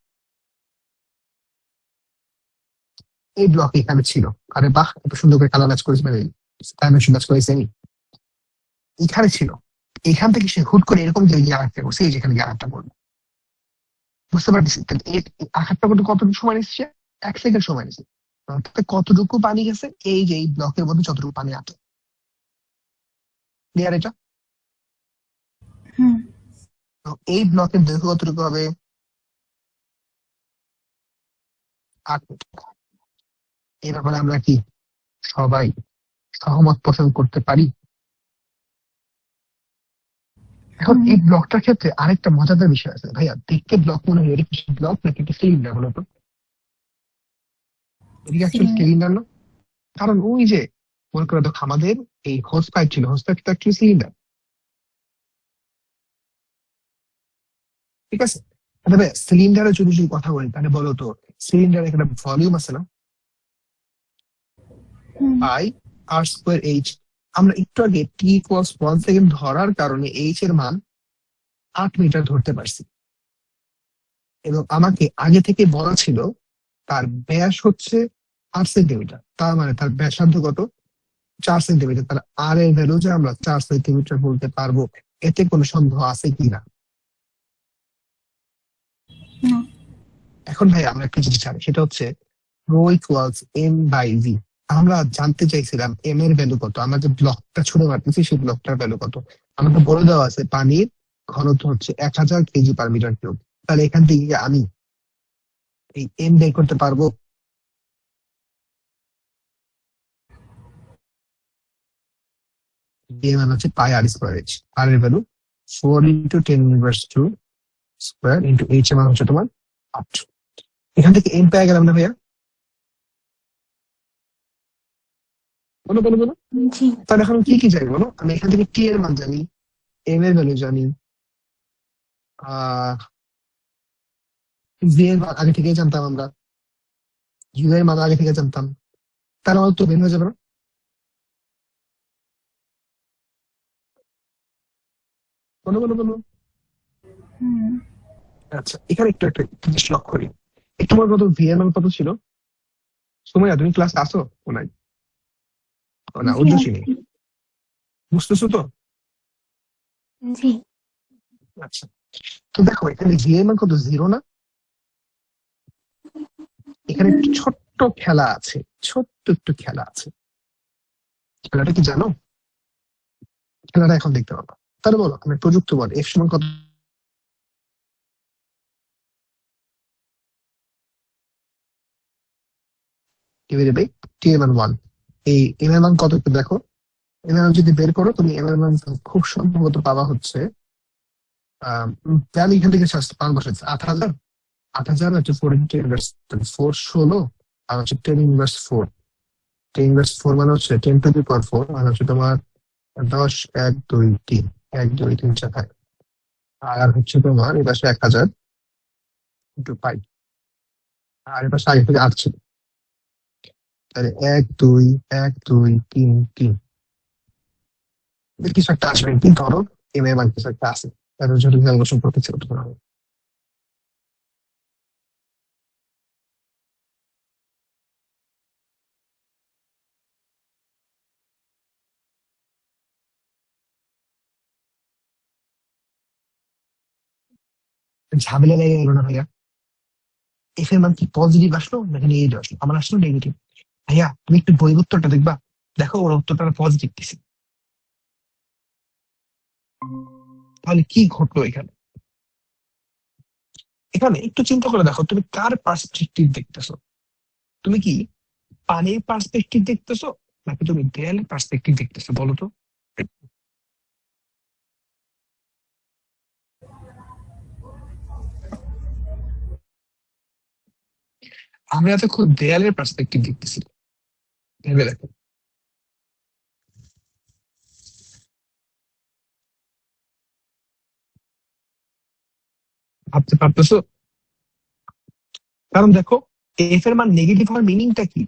এই ব্লক এখানে ছিল, আরে বাহ এত সুন্দর করে কালার ম্যাচ করেছে, মানে ডাইমেনশন ম্যাচ করেছে, এখানে ছিল। এখান থেকে সে হুট করে এরকম যে আঘাতটা করছে, এই যেখানে গিয়ে আঘাতটা করবে। বুঝতে পারতেছি তাহলে এই আঘাতটা করতে কতটুকু সময় নিচ্ছে? 1 সেকেন্ড সময় নিচ্ছে। তাতে কতটুকু পানি গেছে? এই যে এই ব্লকের মধ্যে যতটুকু পানি আছে, ক্লিয়ার এটা? তো এই ব্লকের দৈর্ঘ্য কতটুকু হবে? 8 মিটার। এই ব্যাপারে আমরা কি সবাই সহমত পোষণ করতে পারি? এখন এই ব্লকটার ক্ষেত্রে আরেকটা মজাদার বিষয় আছে ভাইয়া, দেখতে ব্লক মনে হয়, এটা কি ব্লক নাকি একটা সিলিন্ডার বলো তো? এটা কি অ্যাকচুয়ালি সিলিন্ডার না? কারণ ওই যে মনে করে দেখো আমাদের এই হোস পাইপ ছিল, হোস পাইপ তো অ্যাকচুয়ালি সিলিন্ডার, ঠিক আছে? তবে সিলিন্ডারের যদি যদি কথা বলি তাহলে বলো তো, সিলিন্ডারের একটা ভলিউম আছে না, আই আর স্কোয়ার এইচ। আমরা একটু আগে টি ইকুয়ালস 1 সেকেন্ড ধরার কারণে এইচ এর মান 8 মিটার ধরতে পারছি, এবং আমাকে আগে থেকে বলা ছিল তার ব্যাস হচ্ছে 8 সেন্টিমিটার, তার মানে তার ব্যাসার্ধ কত? 4 সেন্টিমিটার। তাহলে আর এর ভ্যালু যে আমরা 4 সেন্টিমিটার বলতে পারবো, এতে কোনো সন্দেহ আছে কিনা? না। এখন ভাই আমরা একটা জিনিস জানি, সেটা হচ্ছে rho equals M by V. আমরা জানতে চাইছিলাম এম এর ভ্যালু কত, আমরা যে ব্লকটা ছুড়ে মারতেছি সেই ব্লকটার ভ্যালু কত। আমাকে বলে দেওয়া আছে পানির ঘনত্ব হচ্ছে 1000 কেজি/মিটার কিউব। তাহলে এখান থেকে কি আমি এই এম বের করতে পারবো? এর মান হচ্ছে পাই আর স্কোয়ার এইচ। আর এর ভ্যালু 4 × 10⁻² স্কোয়ার ইন্টু এইচ এর মান হচ্ছে তোমার 8। এখান থেকে এম পেয়ে গেলাম না ভাইয়া? বলো বলো বলো। জি। তাহলে এখন কি কি জানি বলো? আমি এখান থেকে টি এর মান জানি, এম এর ভ্যালু জানি, আহ জি এর মান আগে থেকেই জানতাম আমরা, ইউ এর মান আগে থেকে জানতাম। তার মানে তো বের হয়ে যাবে না? বলো বলো বলো। হুম। আচ্ছা, এখানে একটু একটা জিনিস লক্ষ্য করি। তোমার কত ভি এর মান কত ছিল? সুমাইয়া তুমি ক্লাস আসো? ও নাই, ও না, জি উদ্দেশ্যই নেই। আছি। বুঝতেছো তো? জি। আচ্ছা, তো দেখো এখানে ভি এর মান কত? 0 না? এখানে একটু ছোট্ট খেলা আছে, ছোট্ট একটু খেলা আছে। খেলাটা কি জানো? খেলাটা এখন দেখতে পাবো। তাহলে বলো, আমি প্রযুক্ত বল এফ সমান কত ডিভাইডেড বাই টি এর মান 1। এই এম এর মান কত একটু দেখো। এম এর মান যদি বের করো তুমি, এম এর মান খুব সম্ভবত পাবা হচ্ছে আমি এখান থেকে মান বসাচ্ছি 8,000। 8,000 হচ্ছে 4 × 10⁻⁴ 16, আর হচ্ছে 10⁻⁴। 10⁻⁴ মানে হচ্ছে 10⁻⁴ মানে হচ্ছে তোমার 10, 1, 2, 3, 1, 2, 3, 4, আর হচ্ছে তোমার এই পাশে 1,000 ইন্টু পাই, আর এই পাশে আগে থেকে 8 ছিল। তাহলে 1, 2, 1, 2, 3, 3, কিছু একটা আসবে, কি ধরো এম এর মান কিছু একটা আছে, তাহলে যদি ক্যালকুলেশন করতে ছিল তোমার হবে। ঝামেলা লেগে গেল না ভাইয়া? এফ এর মান কি পজিটিভ আসলো নাকি নেগেটিভ আসলো? আমার আসলো নেগেটিভ। ভাইয়া তুমি একটু বই উত্তরটা দেখবা, দেখো ওর উত্তরটা পজিটিভ দিছে। তাহলে কি ঘটলো এখানে? এখানে একটু চিন্তা করে দেখো, তুমি কার পার্সপেক্টিভ দেখতেছো? তুমি কি পানির পার্সপেক্টিভ দেখতেছো নাকি তুমি দেয়ালের পার্সপেক্টিভ দেখতেছো বলো তো? আমরা এতক্ষণ দেয়ালের পার্সপেক্টিভ দেখতেছি, ভেবে দেখো। ভাবতে পারতেছো? কারণ দেখো, এফ এর মান নেগেটিভ হওয়ার মিনিংটা কি?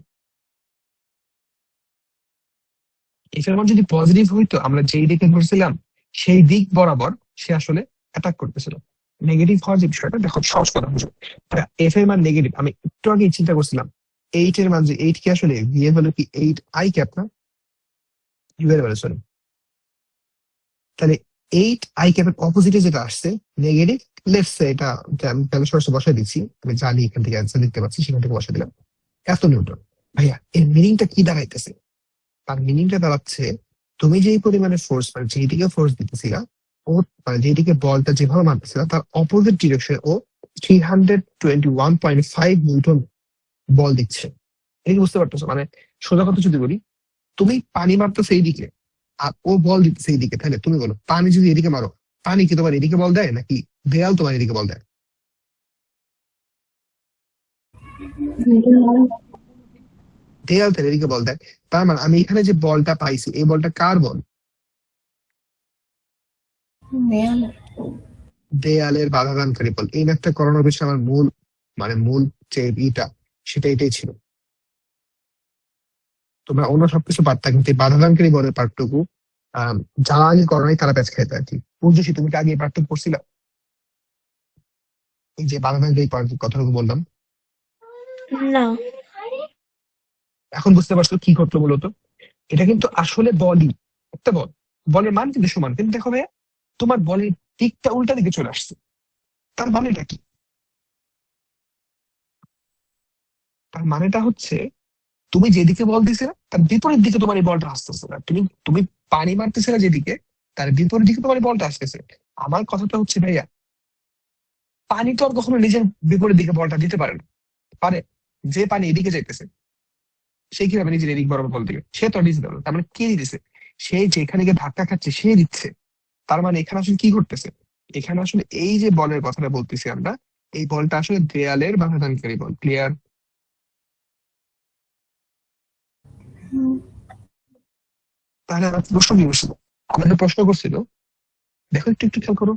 এফ এর মান যদি পজিটিভ হইতো, আমরা যেই দিকে ধরছিলাম সেই দিক বরাবর সে আসলে অ্যাটাক করতেছিল। নেগেটিভ হওয়ার যে বিষয়টা, দেখো সহজ কথা বুঝো। এফ এর মান নেগেটিভ, আমি একটু আগে চিন্তা করছিলাম এইট এর মান, যে এইট কি আসলে ভি এর ভ্যালু কি 8 i ক্যাপ না ইউ এর ভ্যালু, সরি। তাহলে 8 i ক্যাপের অপোজিটে যেটা আসছে নেগেটিভ, লেটস সে এটা আমি ভ্যালু সোর্সে বসাই দিচ্ছি, আমি জানি এখান থেকে অ্যান্সার দিতে পারছি, সেখান থেকে বসাই দিলাম এত নিউটন। ভাইয়া এর মিনিংটা কি দাঁড়াইতেছে? তার মিনিংটা দাঁড়াচ্ছে তুমি যেই পরিমাণে ফোর্স, মানে যেদিকে ফোর্স দিতেছিলা, ও মানে যেদিকে বলটা যেভাবে মারতেছিল তার অপোজিট ডিরেকশনে ও 321.5 নিউটন বল দিচ্ছে। এই বুঝতে পারতেছো? মানে সোজা কথা যদি বলি, তুমি পানি মারতেছো এইদিকে আর ও বল দিতেছে এইদিকে, তাহলে তুমি বলো পানি যদি এদিকে মারো পানি কি তোমার এদিকে বল দেয় নাকি দেয়াল তোমার এদিকে বল দেয়? দেয়াল তার এদিকে বল দেয়। তার মানে আমি এখানে যে বলটা পাইছি এই বলটা কার বল? দেয়াল। দেয়ালের বাধাদানকারী বল। এই ম্যাথটা করানোর পেছনে আমার মূল যে ইটা সেটা এটাই ছিল। তোমরা অন্য সবকিছু পারতা কিন্তু এই বাধাদানকারী বলের পার্টটুকু যারা আগে করো নাই তারা প্যাচ খাইতে আর কি। বুঝছি তুমি কি আগে এই পার্টটুকু পড়ছিলা? এই যে বাধাদানকারী কথাটুকু বললাম, না। এখন বুঝতে পারছো কি ঘটলো মূলত? এটা কিন্তু আসলে বলই, একটা বল, বলের মান কিন্তু সমান, কিন্তু দেখো ভাইয়া তোমার বলের দিকটা উল্টা দিকে চলে আসছে। তার মানেটা কি? তার মানেটা হচ্ছে তুমি যেদিকে বল দিছিলে তার বিপরীত দিকে তোমার এই বলটা আসতেছে না। তুমি তুমি পানি মারতেছিলে যেদিকে, তার বিপরীত দিকে তোমার এই বলটা আসতেছে। আমার কথাটা হচ্ছে ভাইয়া, পানি তো আর কখনো নিজের বিপরীত দিকে বলটা দিতে পারে না। পারে? যে পানি এদিকে যাইতেছে সে কিভাবে নিজের এদিক বরাবর বল দিবে? সে তো আর দিতে পারবে না। তার মানে কে দিতেছে? সে যেখানে গিয়ে ধাক্কা খাচ্ছে সে দিচ্ছে। তার মানে এখানে আসলে কি ঘটতেছে? এখানে আসলে এই যে বলের কথাটা বলতেছি আমরা, এই বলটা আসলে দেয়ালের বাধাদানকারী বল। ক্লিয়ার? তাহলে আমার প্রশ্ন কি বলছিল? আমাদের প্রশ্ন করছিল, দেখো একটু একটু খেয়াল করো,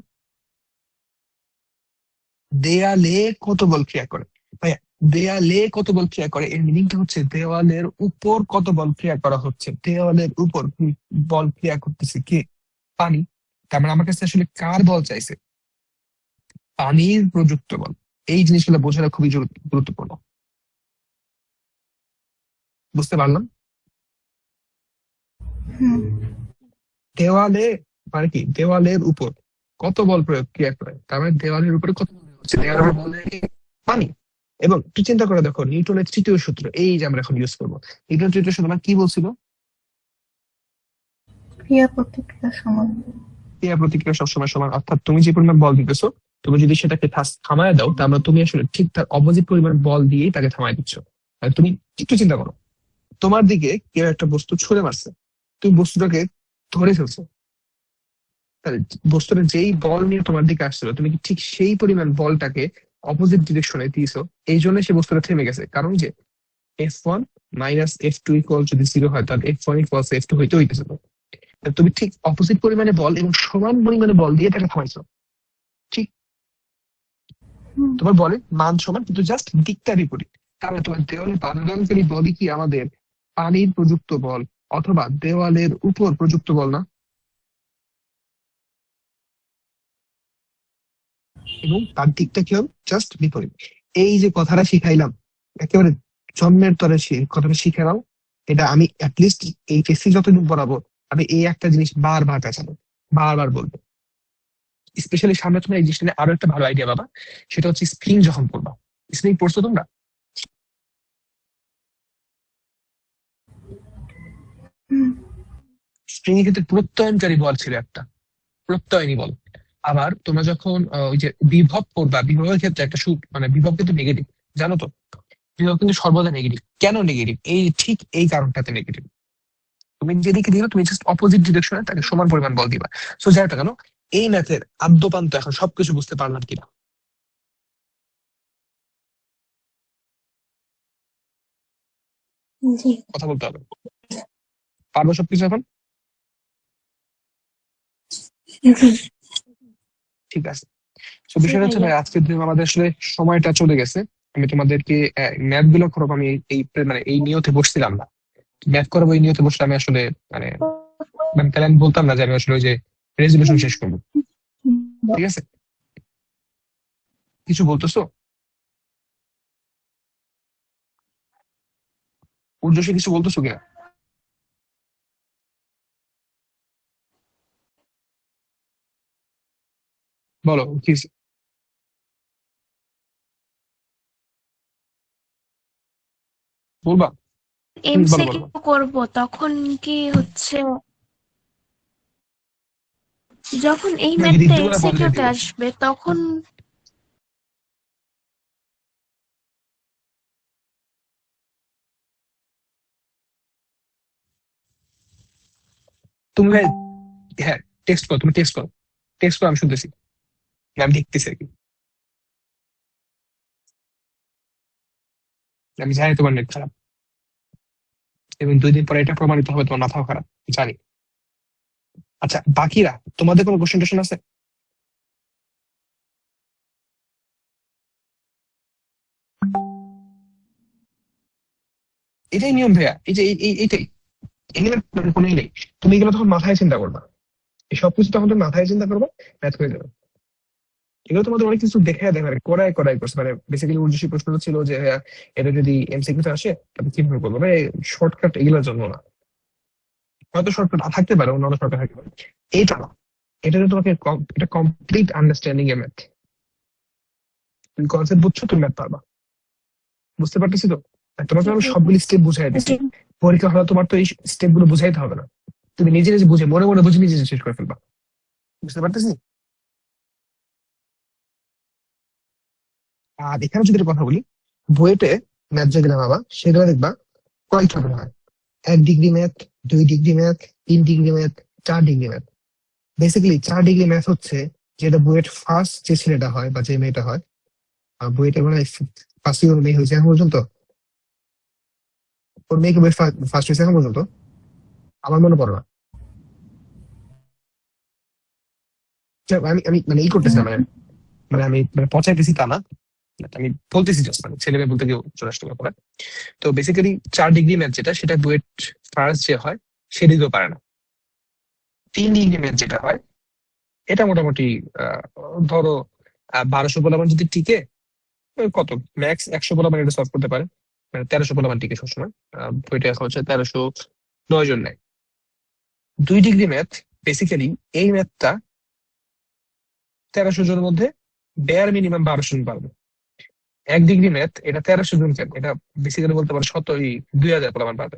দেয়ালে কত বল ক্রিয়া করে? ভাইয়া দেয়ালে কত বল ক্রিয়া করে এর মিনিংটা হচ্ছে দেওয়ালের উপর কত বল ক্রিয়া করা হচ্ছে। দেওয়ালের উপর বল ক্রিয়া করতেছে কে? পানি। তার মানে আমার কাছে আসলে কার বল চাইছে? পানির প্রযুক্ত বল। এই জিনিসগুলো বোঝাটা খুবই গুরুত্বপূর্ণ। বুঝতে পারলাম? দেওয়ালে মানে কি, দেওয়ালের উপর কত বল প্রয়োগ ক্রিয়া করে, তার মানে দেওয়ালের উপরে কত বল প্রয়োগ হচ্ছে, দেওয়ালের উপর বলে কি? পানি। এবং একটু চিন্তা করে দেখো নিউটনের তৃতীয় সূত্র, এই যে আমরা এখন ইউজ করবো। নিউটনের তৃতীয় সূত্র মানে কি বলছিল? ক্রিয়া প্রতিক্রিয়া সমান। ক্রিয়া প্রতিক্রিয়া সবসময় সমান। অর্থাৎ তুমি যে পরিমাণ বল দিতেছো, তুমি যদি সেটাকে থামায় দাও, তার মানে তুমি আসলে ঠিক তার অপোজিট পরিমাণ বল দিয়েই তাকে থামায় দিচ্ছ। আর তুমি একটু চিন্তা করো, তোমার দিকে কেউ একটা বস্তু ছুঁড়ে মারছে, তুমি বস্তুটাকে ধরে ফেলছো, তাহলে বস্তুটা যেই বল নিয়ে তোমার দিকে আসছিল তুমি কি ঠিক সেই পরিমাণ বলটাকে অপোজিট ডিরেকশনে দিয়েছো? এই জন্য সে বস্তুটা থেমে গেছে। কারণ যে F1 মাইনাস F2 ইকুয়াল যদি 0 হয়, তাহলে F1 ইকুয়াল F2 হইতে হইতেছে। তুমি ঠিক অপোজিট পরিমাণে বল এবং সমান পরিমাণে বল দিয়ে তাকে থামাইছো। ঠিক তোমার বলের মান সমান কিন্তু জাস্ট দিকটা বিপরীত। তাহলে তোমার দেওয়ালে বাধাদানকারী বলই কি আমাদের পানির প্রযুক্ত বল অথবা দেওয়ালের উপর প্রযুক্ত বল না? এবং তার দিকটা কি হবে? জাস্ট বিপরীত। এই যে কথাটা শিখাইলাম, একেবারে জন্মের তরে কথাটা শিখে নাও। এটা আমি অ্যাটলিস্ট এই টেস্টি যতদিন পড়াবো, আমি এই একটা জিনিস বারবার পেঁচাবো, বারবার বলবো। স্পেশালি সামনে তোমরা এই জিনিসটা নিয়ে আরো একটা ভালো আইডিয়া পাবা, সেটা হচ্ছে স্প্রিং যখন পড়বা। স্প্রিং পড়ছো তোমরা? স্প্রিং এর ক্ষেত্রে প্রত্যয়নকারী বল ছিল একটা, প্রত্যয়নী বল। আবার তোমরা যখন ওই যে বিভব পড়বা, বিভবের ক্ষেত্রে একটা মানে বিভব কিন্তু নেগেটিভ, জানো তো? বিভব কিন্তু সর্বদা নেগেটিভ। কেন নেগেটিভ? এই ঠিক এই কারণটাতে নেগেটিভ। তুমি যেদিকে দিবে তুমি জাস্ট অপোজিট ডিরেকশনে তাকে সমান পরিমাণ বল দিবা। সো যাই হোক না কেন, এই ম্যাথের আদ্যপান্ত এখন সবকিছু বুঝতে পারলাম কিনা? জি। কথা বলতে হবে, পারবো সবকিছু এখন? জি। ঠিক আছে। তো জি বিষয়টা হচ্ছে ভাইয়া। ভাই, আজকের দিন আমাদের আসলে সময়টা চলে গেছে। আমি তোমাদেরকে ম্যাথ গুলো করবো, আমি মানে এই নিয়তে বসছিলাম না। ম্যাথ করবো এই নিয়তে বসলে আমি আসলে মানে তাহলে আমি বলতাম না যে আমি আসলে ওই যে রেজলিউশন শেষ করবো। ঠিক আছে, কিছু বলতেছো? উর্জশী কিছু বলতেছো কিনা? বলো কি বলবা? বলো বলো। এমসিকিউ করব তখন কি হচ্ছে, যখন এই নাকি ম্যাথটা ঋতুরা বল দিয়ে এমসিকিউতে দিবে? আসবে তখন তুমি ভাই, হ্যাঁ টেক্সট করো, তুমি টেক্সট করো, টেক্সট আমি শুনতেছি, আমি দেখতেছি আর কি। আমি জানি তোমার নেট খারাপ, এবং 2 দিন পরে এটা প্রমাণিত হবে তোমার মাথাও খারাপ, জানি। আচ্ছা বাকিরা, তোমাদের কোনো কোশ্চেন টোশ্চেন আছে? এটাই নিয়ম ভাইয়া, এই যে এইটাই, এখানে মানে কোনো নেই। তুমি এগুলো তখন মাথায় চিন্তা করবা, এই সবকিছু তখন তুমি মাথায় চিন্তা করবা, ম্যাথ হয়ে যাবে। এগুলো তোমাদের অনেক কিছু দেখে মানে কড়াই কড়াই করছে, মানে বেসিক্যালি উর্দুশী প্রশ্ন ছিল যে হ্যাঁ, এটা যদি এমসিকিউতে আসে তাহলে কিভাবে করবো, মানে শর্টকাট এগুলোর জন্য না। হয়তো শর্টকাট থাকতে পারে, অন্য শর্টকাট থাকতে পারে, এইটা না। এটা যে তোমাকে এটা কমপ্লিট আন্ডারস্ট্যান্ডিং এ ম্যাথ। তুমি কনসেপ্ট বুঝছো, তুমি ম্যাথ পারবা। বুঝতে পারতেছি তো? আর তোমাকে আমি সবগুলি স্টেপ বুঝাই দিচ্ছি। পরীক্ষা হলে তোমার তো এই স্টেপ গুলো বুঝাইতে হবে না, তুমি নিজে নিজে বুঝে মনে মনে বুঝে নিজে নিজে শেষ করে ফেলবা। বুঝতে পারতেছি? আর এখানে যদি একটা কথা বলি, বইয়েতে ম্যাথ যেগুলো বাবা সেগুলো দেখবা কয়েকটা করে হয়। 1 degree math, 2 degree math, 3 degree math, 4 degree math. Basically 4 degree math হচ্ছে যেটা বুয়েট ফার্স্ট যে ছেলেটা হয় বা যে মেয়েটা হয়, বুয়েটে মানে ফার্স্ট ইয়ার মেয়ে হয়েছে এখন পর্যন্ত, ওর মেয়েকে বই ফার্স্ট হয়েছে এখন পর্যন্ত, আমার মনে পড়ে না। যাক, আমি আমি মানে করতেছি না, মানে মানে আমি মানে পচাইতেছি তা না, আমি বলতেছি জাস্ট, মানে ছেলে মেয়ে বলতে কেউ চলে আসতে পারে। তো বেসিক্যালি 4 ডিগ্রি ম্যাথ যেটা, সেটা বুয়েট ফার্স্ট যে হয় সে দিতেও পারে না। 3 ডিগ্রি ম্যাথ যেটা হয়, এটা মোটামুটি আহ, ধরো 1200 যদি টিকে, কত ম্যাক্স 100 এটা সলভ করতে পারে, মানে 1300 টিকে সবসময়। বইটা এখন হচ্ছে 1309 জন নেয়। 2 ডিগ্রি ম্যাথ, বেসিক্যালি এই ম্যাথটা 1300 জনের মধ্যে বেয়ার মিনিমাম 1200 জন পারবে। 1 ডিগ্রি ম্যাথ, এটা 1300 জন কেন, এটা বেসিক্যালি বলতে পারো 2000 পারবে।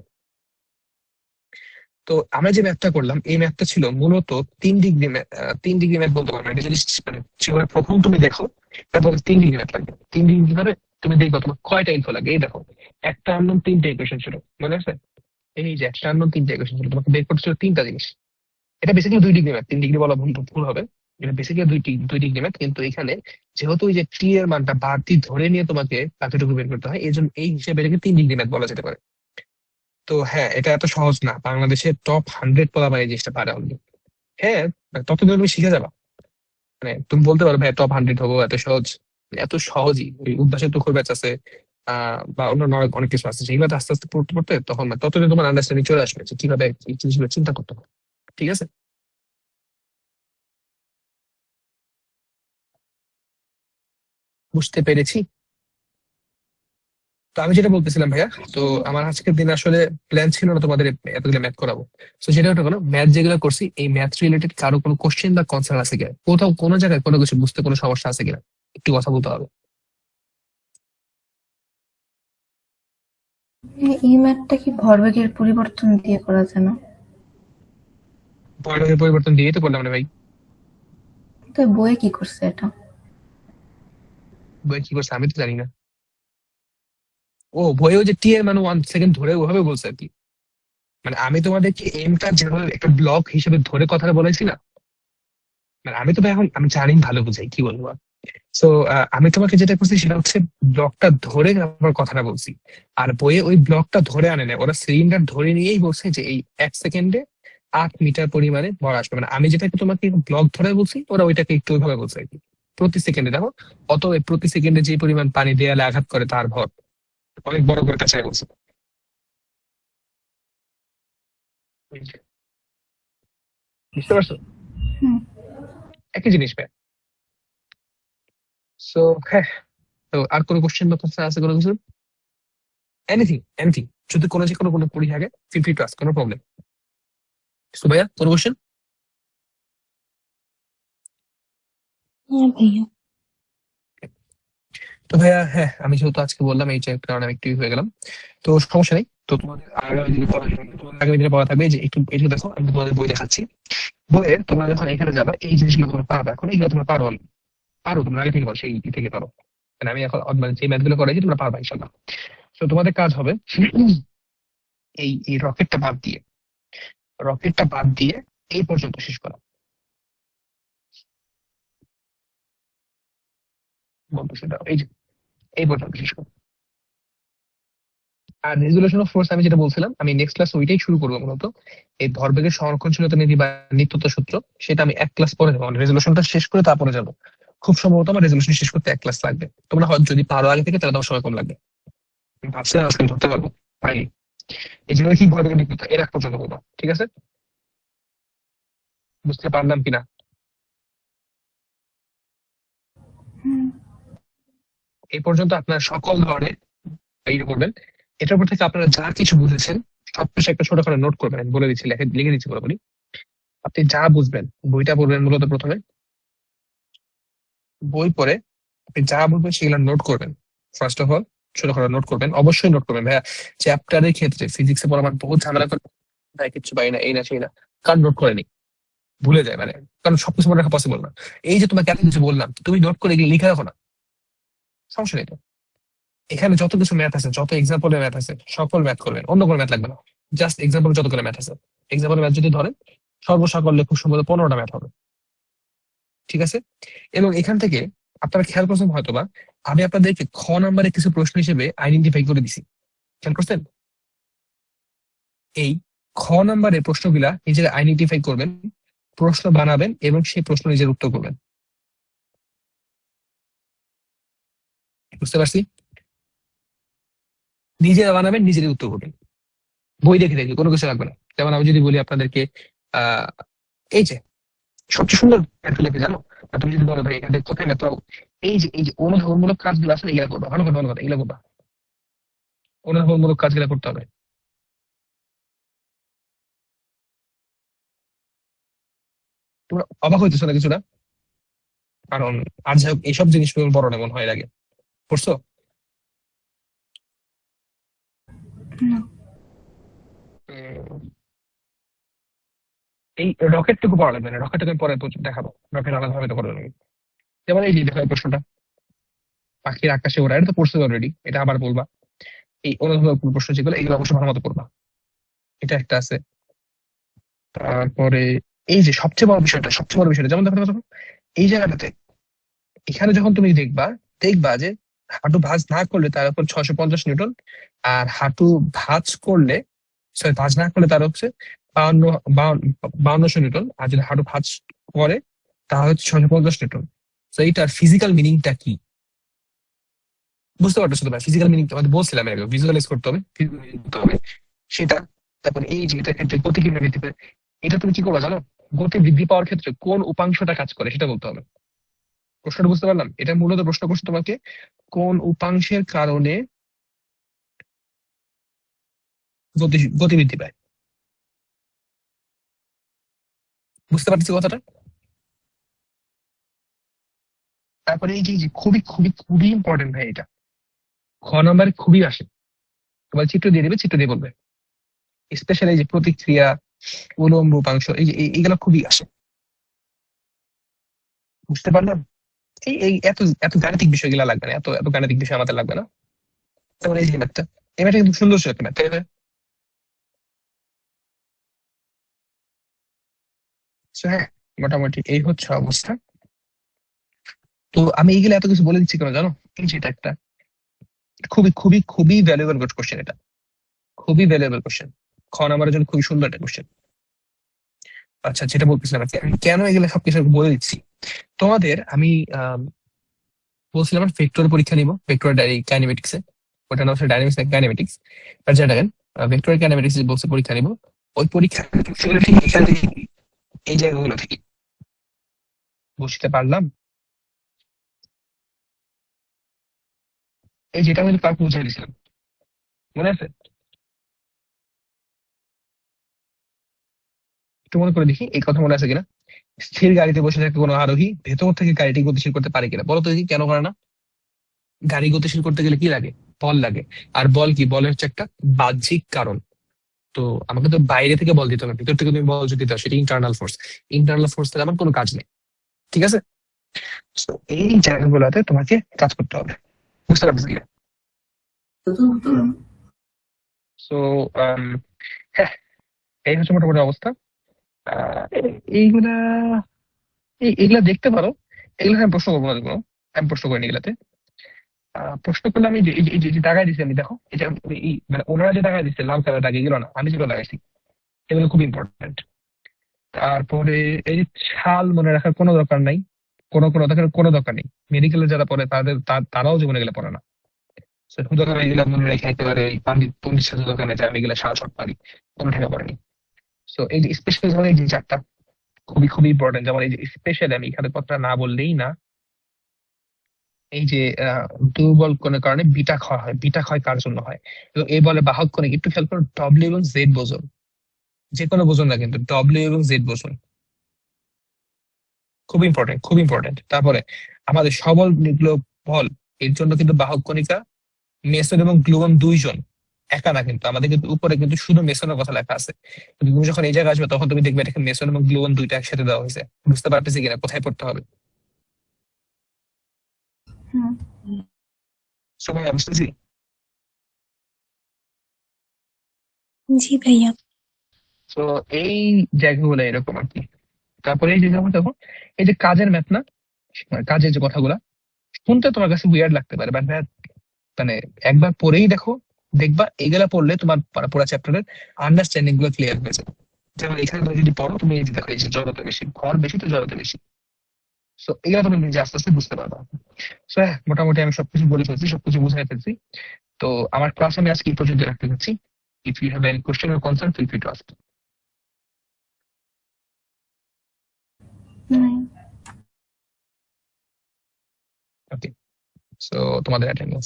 তো আমরা যে ম্যাথটা করলাম, এই ম্যাথটা ছিল মূলত 3 ডিগ্রি ম্যাথ। 3 ডিগ্রি ম্যাথ বলতে পারবো, এটা যদি মানে সেভাবে প্রথম তুমি দেখো, তারপরে 3 ডিগ্রি ম্যাথ লাগবে। 3 ডিগ্রি কিভাবে তুমি দেখবো, তোমার কয়টা ইনফো লাগে, এই দেখো একটা আননোন 3টে ইকুয়েশন ছিল, মনে আছে? এই যে একটা আননোন 3টে ইকুয়েশন ছিল, তোমাকে বের করতে ছিল 3টা জিনিস। এটা বেসিক্যালি 2 ডিগ্রি ম্যাথ, 3 ডিগ্রি বলা ভুল ভুল হবে। এটা বেসিক্যালি 2 ডিগ্রি ম্যাথ, কিন্তু এখানে যেহেতু ওই যে টি এর মানটা বাড়তি ধরে নিয়ে তোমাকে বাকিটুকু বের করতে হয়, এই জন্য এই হিসেবে এটাকে 3 ডিগ্রি ম্যাথ বলা যেতে পারে। তো হ্যাঁ, এটা এত সহজ না, বাংলাদেশের টপ 100 পোলাপান এই জিনিসটা পারে অলরেডি। হ্যাঁ, ততদিন তুমি শিখে যাবা, মানে তুমি বলতে পারো ভাই টপ 100 হবো, এত সহজ। এত সহজই ওই উদ্ভাসের তো ব্যাচ আছে, বা অন্যান্য অনেক কিছু আছে, যেগুলো আস্তে আস্তে পড়তে পড়তে তখন ততদিন তোমার আন্ডারস্ট্যান্ডিং চলে আসবে যে কিভাবে এই জিনিসগুলো চিন্তা করতে হবে। ঠিক আছে? বুঝতে পেরেছি। তো আমি যেটা বলতেছিলাম ভাইয়া, তো আমার আজকের দিন আসলে প্ল্যান ছিল না তোমাদের এতগুলো ম্যাথ করাবো। তো সেটা একটা কোনো ম্যাথ যেগুলো করছি, এই ম্যাথ রিলেটেড কারো কোনো কোশ্চেন বা কনসার্ন আছে কিনা, কোথাও কোনো জায়গায় কোনো কিছু বুঝতে কোনো সমস্যা আছে কিনা, একটু কথা বলতে হবে। এই ম্যাথটা কি ভরবেগের পরিবর্তন দিয়ে করা যায় না? ভরবেগের পরিবর্তন দিয়েই তো করলাম না ভাই। তো বইয়ে কি করছে এটা? বই কি করছে আমি তো জানি না। ও বইও যে টি এর মানে 1 সেকেন্ড ধরে ওভাবে বলছে আর কি। মানে আমি তোমাদেরকে এমটা যেভাবে একটা ব্লক হিসেবে ধরে কথাটা বলেছি না, মানে আমি তো ভাই এখন আমি জানি ভালো বুঝাই কি বলবো। সো আমি তোমাকে যেটা করছি সেটা হচ্ছে ব্লকটা ধরে আমার কথাটা বলছি। আর বইয়ে ওই ব্লকটা ধরে আনে না, ওরা সিলিন্ডার ধরে নিয়েই বলছে যে এই 1 সেকেন্ডে 8 মিটার পরিমাণে ভর আসবে। মানে আমি যেটাকে তোমাকে ব্লক ধরে বলছি, ওরা ওইটাকে একটু ওইভাবে বলছে আর কি। প্রতি সেকেন্ডে দেখো, অত প্রতি সেকেন্ডে যে পরিমাণ পানি দেয়ালে আঘাত করে তার ভর অনেক বড় করে তাছাড়া বলছে। বুঝতে পারছো? হুম। একই জিনিস ভাই। সো হ্যাঁ, তো আর কোনো কোশ্চেন বা কথা আছে কোনো কিছু? এনিথিং এনিথিং, যদি কোনো যে কোনো কোনো পড়ি থাকে, ফিল ফ্রি টু আস্ক, কোনো প্রবলেম। সো ভাইয়া কোনো কোশ্চেন? হ্যাঁ ভাইয়া। তো ভাইয়া হ্যাঁ, আমি যেহেতু আজকে বললাম এই যে কারণে আমি একটু হয়ে গেলাম, তো সমস্যা নেই। তো তোমাদের আগামী দিনে তোমাদের আগামী দিনে পড়া থাকবে, এই যে একটু একটু দেখো আমি তোমাদের বই দেখাচ্ছি। বইয়ে তোমরা যখন এখানে যাবে এই জিনিসগুলো তোমরা পারবে, এখন এইগুলো তোমরা পারো পারো তোমরা আগে থেকে পারো, সেই থেকে পারো। মানে আমি এখন মানে যে ম্যাথ গুলো করাইছি তোমরা পারবা ইনশাল্লাহ। তো তোমাদের কাজ হবে এই এই রকেটটা বাদ দিয়ে এই পর্যন্ত শেষ করা। বলতো সেটা এই যে এই পর্যন্ত শেষ করো। আর রেজুলেশন অফ ফোর্স আমি যেটা বলছিলাম, আমি নেক্সট ক্লাস ওইটাই শুরু করবো মূলত। এই ভরবেগের সংরক্ষণশীলতা নীতি বা নিত্যতা সূত্র, সেটা আমি এক ক্লাস পরে যাবো, রেজুলেশনটা শেষ করে তারপরে যাবো। খুব সম্ভবত আমার রেজুলেশন শেষ করতে এক ক্লাস লাগবে। তোমরা হয়তো যদি পারো আগে থেকে, তাহলে তোমার সময় কম লাগবে। আমি ভাবছিলাম আজকে ধরতে পারবো, পারি। এই জন্য কি ভরবেগের নিত্যতা এর এক পর্যন্ত বলবো, ঠিক আছে? বুঝতে পারলাম কিনা? হুম। এই পর্যন্ত আপনার সকল ধরনের এই করবেন। এটার উপর থেকে আপনারা যা কিছু বুঝেছেন সবকিছু একটা ছোট করে নোট করবেন। আমি বলে দিচ্ছি, লিখে দিচ্ছি বরাবরই। আপনি যা বুঝবেন বইটা পড়বেন মূলত প্রথমে। বই পড়ে আপনি যা বুঝবেন সেগুলো নোট করবেন। ফার্স্ট অফ অল ছোট করে নোট করবেন, অবশ্যই নোট করবেন ভাইয়া। চ্যাপ্টারের ক্ষেত্রে ফিজিক্সে পড়া আমার বহুত ঝামেলা করে, ভাই কিচ্ছু পাই না, এই না সেই না, কারণ নোট করেনি, ভুলে যায় মানে, কারণ সবকিছু মনে রাখা পসিবল না। এই যে তোমাকে এত কিছু বললাম, তুমি নোট করে এগুলো লিখে রাখো না, সমস্যা নেই তো। এখানে যত কিছু ম্যাথ আছে, যত এক্সাম্পলের ম্যাথ আছে, সকল ম্যাথ করবেন, অন্য কোনো ম্যাথ লাগবে না। জাস্ট এক্সাম্পল যত করে ম্যাথ আছে, এক্সাম্পলের ম্যাথ যদি ধরেন সর্বসাকল্যে খুব সম্ভবত 15টা ম্যাথ হবে, ঠিক আছে? এবং এখান থেকে আপনারা খেয়াল করছেন হয়তোবা, আমি আপনাদেরকে খ নাম্বারে কিছু প্রশ্ন হিসেবে আইডেন্টিফাই করে দিছি, খেয়াল করছেন? এই খ নাম্বারের প্রশ্নগুলা নিজেরা আইডেন্টিফাই করবেন, প্রশ্ন বানাবেন এবং সেই প্রশ্ন নিজের উত্তর করবেন। বুঝতে পারছি? নিজেরা বানাবেন, নিজেরই উত্তর করবেন, বই দেখে দেখে, কোনো কিছু লাগবে না। যেমন আমি যদি বলি আপনাদেরকে, আহ এই যে সবচেয়ে সুন্দর ম্যাথ লেখে জানো, আর তুমি যদি বলো ভাই এখানে কোথায় ম্যাথ পাবো, এই যে অনুধাবনমূলক কাজগুলো আছে এগুলা করবা, ভালো কথা এগুলা করবা, অনুধাবনমূলক কাজগুলো করতে হবে। তোমরা অবাক হইতেছো না কিছুটা? কারণ আর যাই হোক, এইসব জিনিস বড় না মনে হয় এর আগে করছো। না। উম, এই রকেটটুকু পড়া লাগবে না, রকেটটুকু আমি পরে দেখাবো, রকেট আলাদাভাবে তো করবে। যেমন এই যে দেখো এই প্রশ্নটা, পাখির আকাশে ওড়া, এটা তো পড়ছো অলরেডি, এটা আবার বলবা। এই অনুধাবনমূলক প্রশ্ন যেগুলো, এগুলো অবশ্যই ভালো মতো পড়বা। এটা একটা আছে। তারপরে এই যে সবচেয়ে বড় বিষয়টা যেমন দেখো দেখো, এই জায়গাটাতে, এখানে যখন তুমি দেখবা, দেখবা যে হাঁটু ভাঁজ না করলে তার উপর 650 নিউটন, আর হাঁটু ভাঁজ করলে, সরি ভাঁজ না করলে তার হচ্ছে 5200 নিউটন, আর যদি হাঁটু ভাঁজ করে তাহলে হচ্ছে 650 নিউটন। তো এইটার ফিজিক্যাল মিনিংটা কি বুঝতে পারছো? তোমরা ফিজিক্যাল মিনিং তোমাদের বলছিলাম এর আগে, ভিজুয়ালাইজ করতে হবে, physical meaning করতে হবে সেটা। তারপরে এই যে এটার ক্ষেত্রে গতি কিভাবে বৃদ্ধি পায়, এটা তুমি কি করবা জানো? গতি বৃদ্ধি পাওয়ার ক্ষেত্রে কোন উপাংশটা কাজ করে সেটা বলতে হবে। প্রশ্নটা বুঝতে পারলাম? এটা মূলত প্রশ্ন করছে তোমাকে, কোন উপাংশের কারণে গতি বৃদ্ধি পায়। বুঝতে পারছি কথাটা? তারপরে এই যে খুবই খুবই খুবই ইম্পর্টেন্ট ভাই, এটা খ নাম্বার খুবই আসে। তোমার চিত্র দিয়ে দেবে, চিত্র দিয়ে বলবে। স্পেশালি এই যে প্রতিক্রিয়া, উলম্ব উপাংশ, এই যে এইগুলো খুবই আসে। বুঝতে পারলাম? এই এই এত এত গাণিতিক বিষয়গুলো লাগবে না, এত এত গাণিতিক বিষয় আমাদের লাগবে না। তারপরে এই যে ম্যাথটা, এই ম্যাথটা কিন্তু সুন্দর ছিল একটা ম্যাথ, তাই না? So, হ্যাঁ, মোটামুটি এই হচ্ছে অবস্থা। তো আমি এইগুলো এত কিছু বলে দিচ্ছি কেন জানো? এই যে এটা একটা খুবই খুবই খুবই ভ্যালুয়েবল কোশ্চেন, এটা খুবই ভ্যালুয়েবল কোশ্চেন, খ নাম্বারের জন্য খুবই সুন্দর একটা কোশ্চেন। আচ্ছা, যেটা বলতেছিলাম আর কি, আমি কেন এগুলো সবকিছু বলে দিচ্ছি তোমাদের, আমি বলছিলাম ভেক্টর পরীক্ষা নিব, ভেক্টর কাইনেমেটিক্সে, ওটা নাম হচ্ছে ডাইনামিক্স কাইনেমেটিক্স। আর যেটা দেখেন ভেক্টর কাইনেমেটিক্স বলছে পরীক্ষা নিব, ওই পরীক্ষা ঠিক এখান থেকে, এই জায়গাগুলো থেকে। বুঝতে পারলাম? এই যেটা আমি কাউকে বুঝাই দিয়েছিলাম, মনে আছে? একটু মনে করে দেখি এই কথা মনে আছে কিনা। স্থির গাড়িতে বসে থাকে কোনো আরোহী ভেতর থেকে গাড়িটি গতিশীল করতে পারে কিনা, বলো তো দেখি কেন পারে না? গাড়ি গতিশীল করতে গেলে কি লাগে? বল লাগে। আর বল কি? বলের হচ্ছে একটা বাহ্যিক কারণ। তো আমাকে তো বাইরে থেকে বল দিতে হবে, ভিতর থেকে তুমি বল যদি দাও সেটা ইন্টারনাল ফোর্স। ইন্টারনাল ফোর্স থেকে আমার কোনো কাজ নেই, ঠিক আছে? তো এই জায়গাগুলোতে তোমাকে কাজ করতে হবে। বুঝতে পারছি? হুম। সো হ্যাঁ, এই হচ্ছে মোটামুটি অবস্থা। এইগুলা এইগুলা দেখতে পারো, এগুলো আমি প্রশ্ন করবো না, কোনো আমি প্রশ্ন করিনি এগুলাতে। প্রশ্ন করলে আমি যে টাকায় দিচ্ছি আমি দেখো এটা মানে ওনারা যে টাকা দিচ্ছে লাল কালার দাগে গেল না, আমি যেগুলো লাগাইছি এগুলো খুব ইম্পর্টেন্ট। তারপরে এই যে ছাল মনে রাখার কোনো দরকার নাই, কোনো দরকার নেই। মেডিকেলে যারা পড়ে তারাও জীবনে গেলে পড়ে না। শুধু দরকার এগুলো মনে রেখে একেবারে এই পন্ডিত সাথে দরকার নেই যে আমি এগুলো সারা শট পারি, কোনো ঠেকা পড়েনি। সো এই যে স্পেশাল ধরনের এই যে চারটা খুবই খুবই ইম্পর্টেন্ট। যেমন এই যে স্পেশাল, আমি এখানে কথা না বললেই না, এই যে দুর্বল কোণের কারণে বিটা ক্ষয় হয়। বিটা ক্ষয় কার জন্য হয়? এবং এই বলে বাহক কণিক, একটু খেয়াল করো, ডব্লিউ এবং জেড বোসন, যে কোনো বোসন না কিন্তু ডব্লিউ এবং জেড বোসন খুব ইম্পর্টেন্ট, খুব ইম্পর্টেন্ট। তারপরে আমাদের সবল নিউক্লিয় বল, এর জন্য কিন্তু বাহক কণিকা মেসন এবং গ্লুয়ন দুইজন, একা না কিন্তু। আমাদের কিন্তু উপরে কিন্তু শুধু মেসনের কথা লেখা আছে, কিন্তু তুমি যখন এই জায়গায় আসবে তখন তুমি দেখবে এটাকে মেসন এবং গ্লুয়ন দুইটা একসাথে দেওয়া হয়েছে। বুঝতে পারতেছি কিনা কোথায় পড়তে হবে? হুম। সবাই বুঝতেছি? জি ভাইয়া। তো এই জায়গাগুলো এরকম আর কি। তারপরে এই যে যেমন দেখো, এই যে কাজের ম্যাথ না, কাজের যে কথাগুলা শুনতে তোমার কাছে উইয়ার্ড লাগতে পারে, বাট মানে একবার পড়েই দেখো, দেখবা এগুলা পড়লে তোমার পুরো চ্যাপ্টারের আন্ডারস্ট্যান্ডিং গুলো ক্লিয়ার হয়ে যাবে। যেমন এখানে তুমি যদি পড়ো, তুমি এই যে দেখো এই যে জড়তা বেশি, ভর বেশি তো জড়তা বেশি। সো এগুলো তুমি নিজে আস্তে আস্তে বুঝতে পারবা। সো হ্যাঁ, মোটামুটি আমি সবকিছু বলে ফেলছি, সবকিছু বুঝাই ফেলছি। তো আমার ক্লাস আমি আজকে এই পর্যন্ত রাখতে চাচ্ছি। If you have any question or concern, feel free to ask. Okay, so তোমাদের অ্যাটেন্ডেন্স।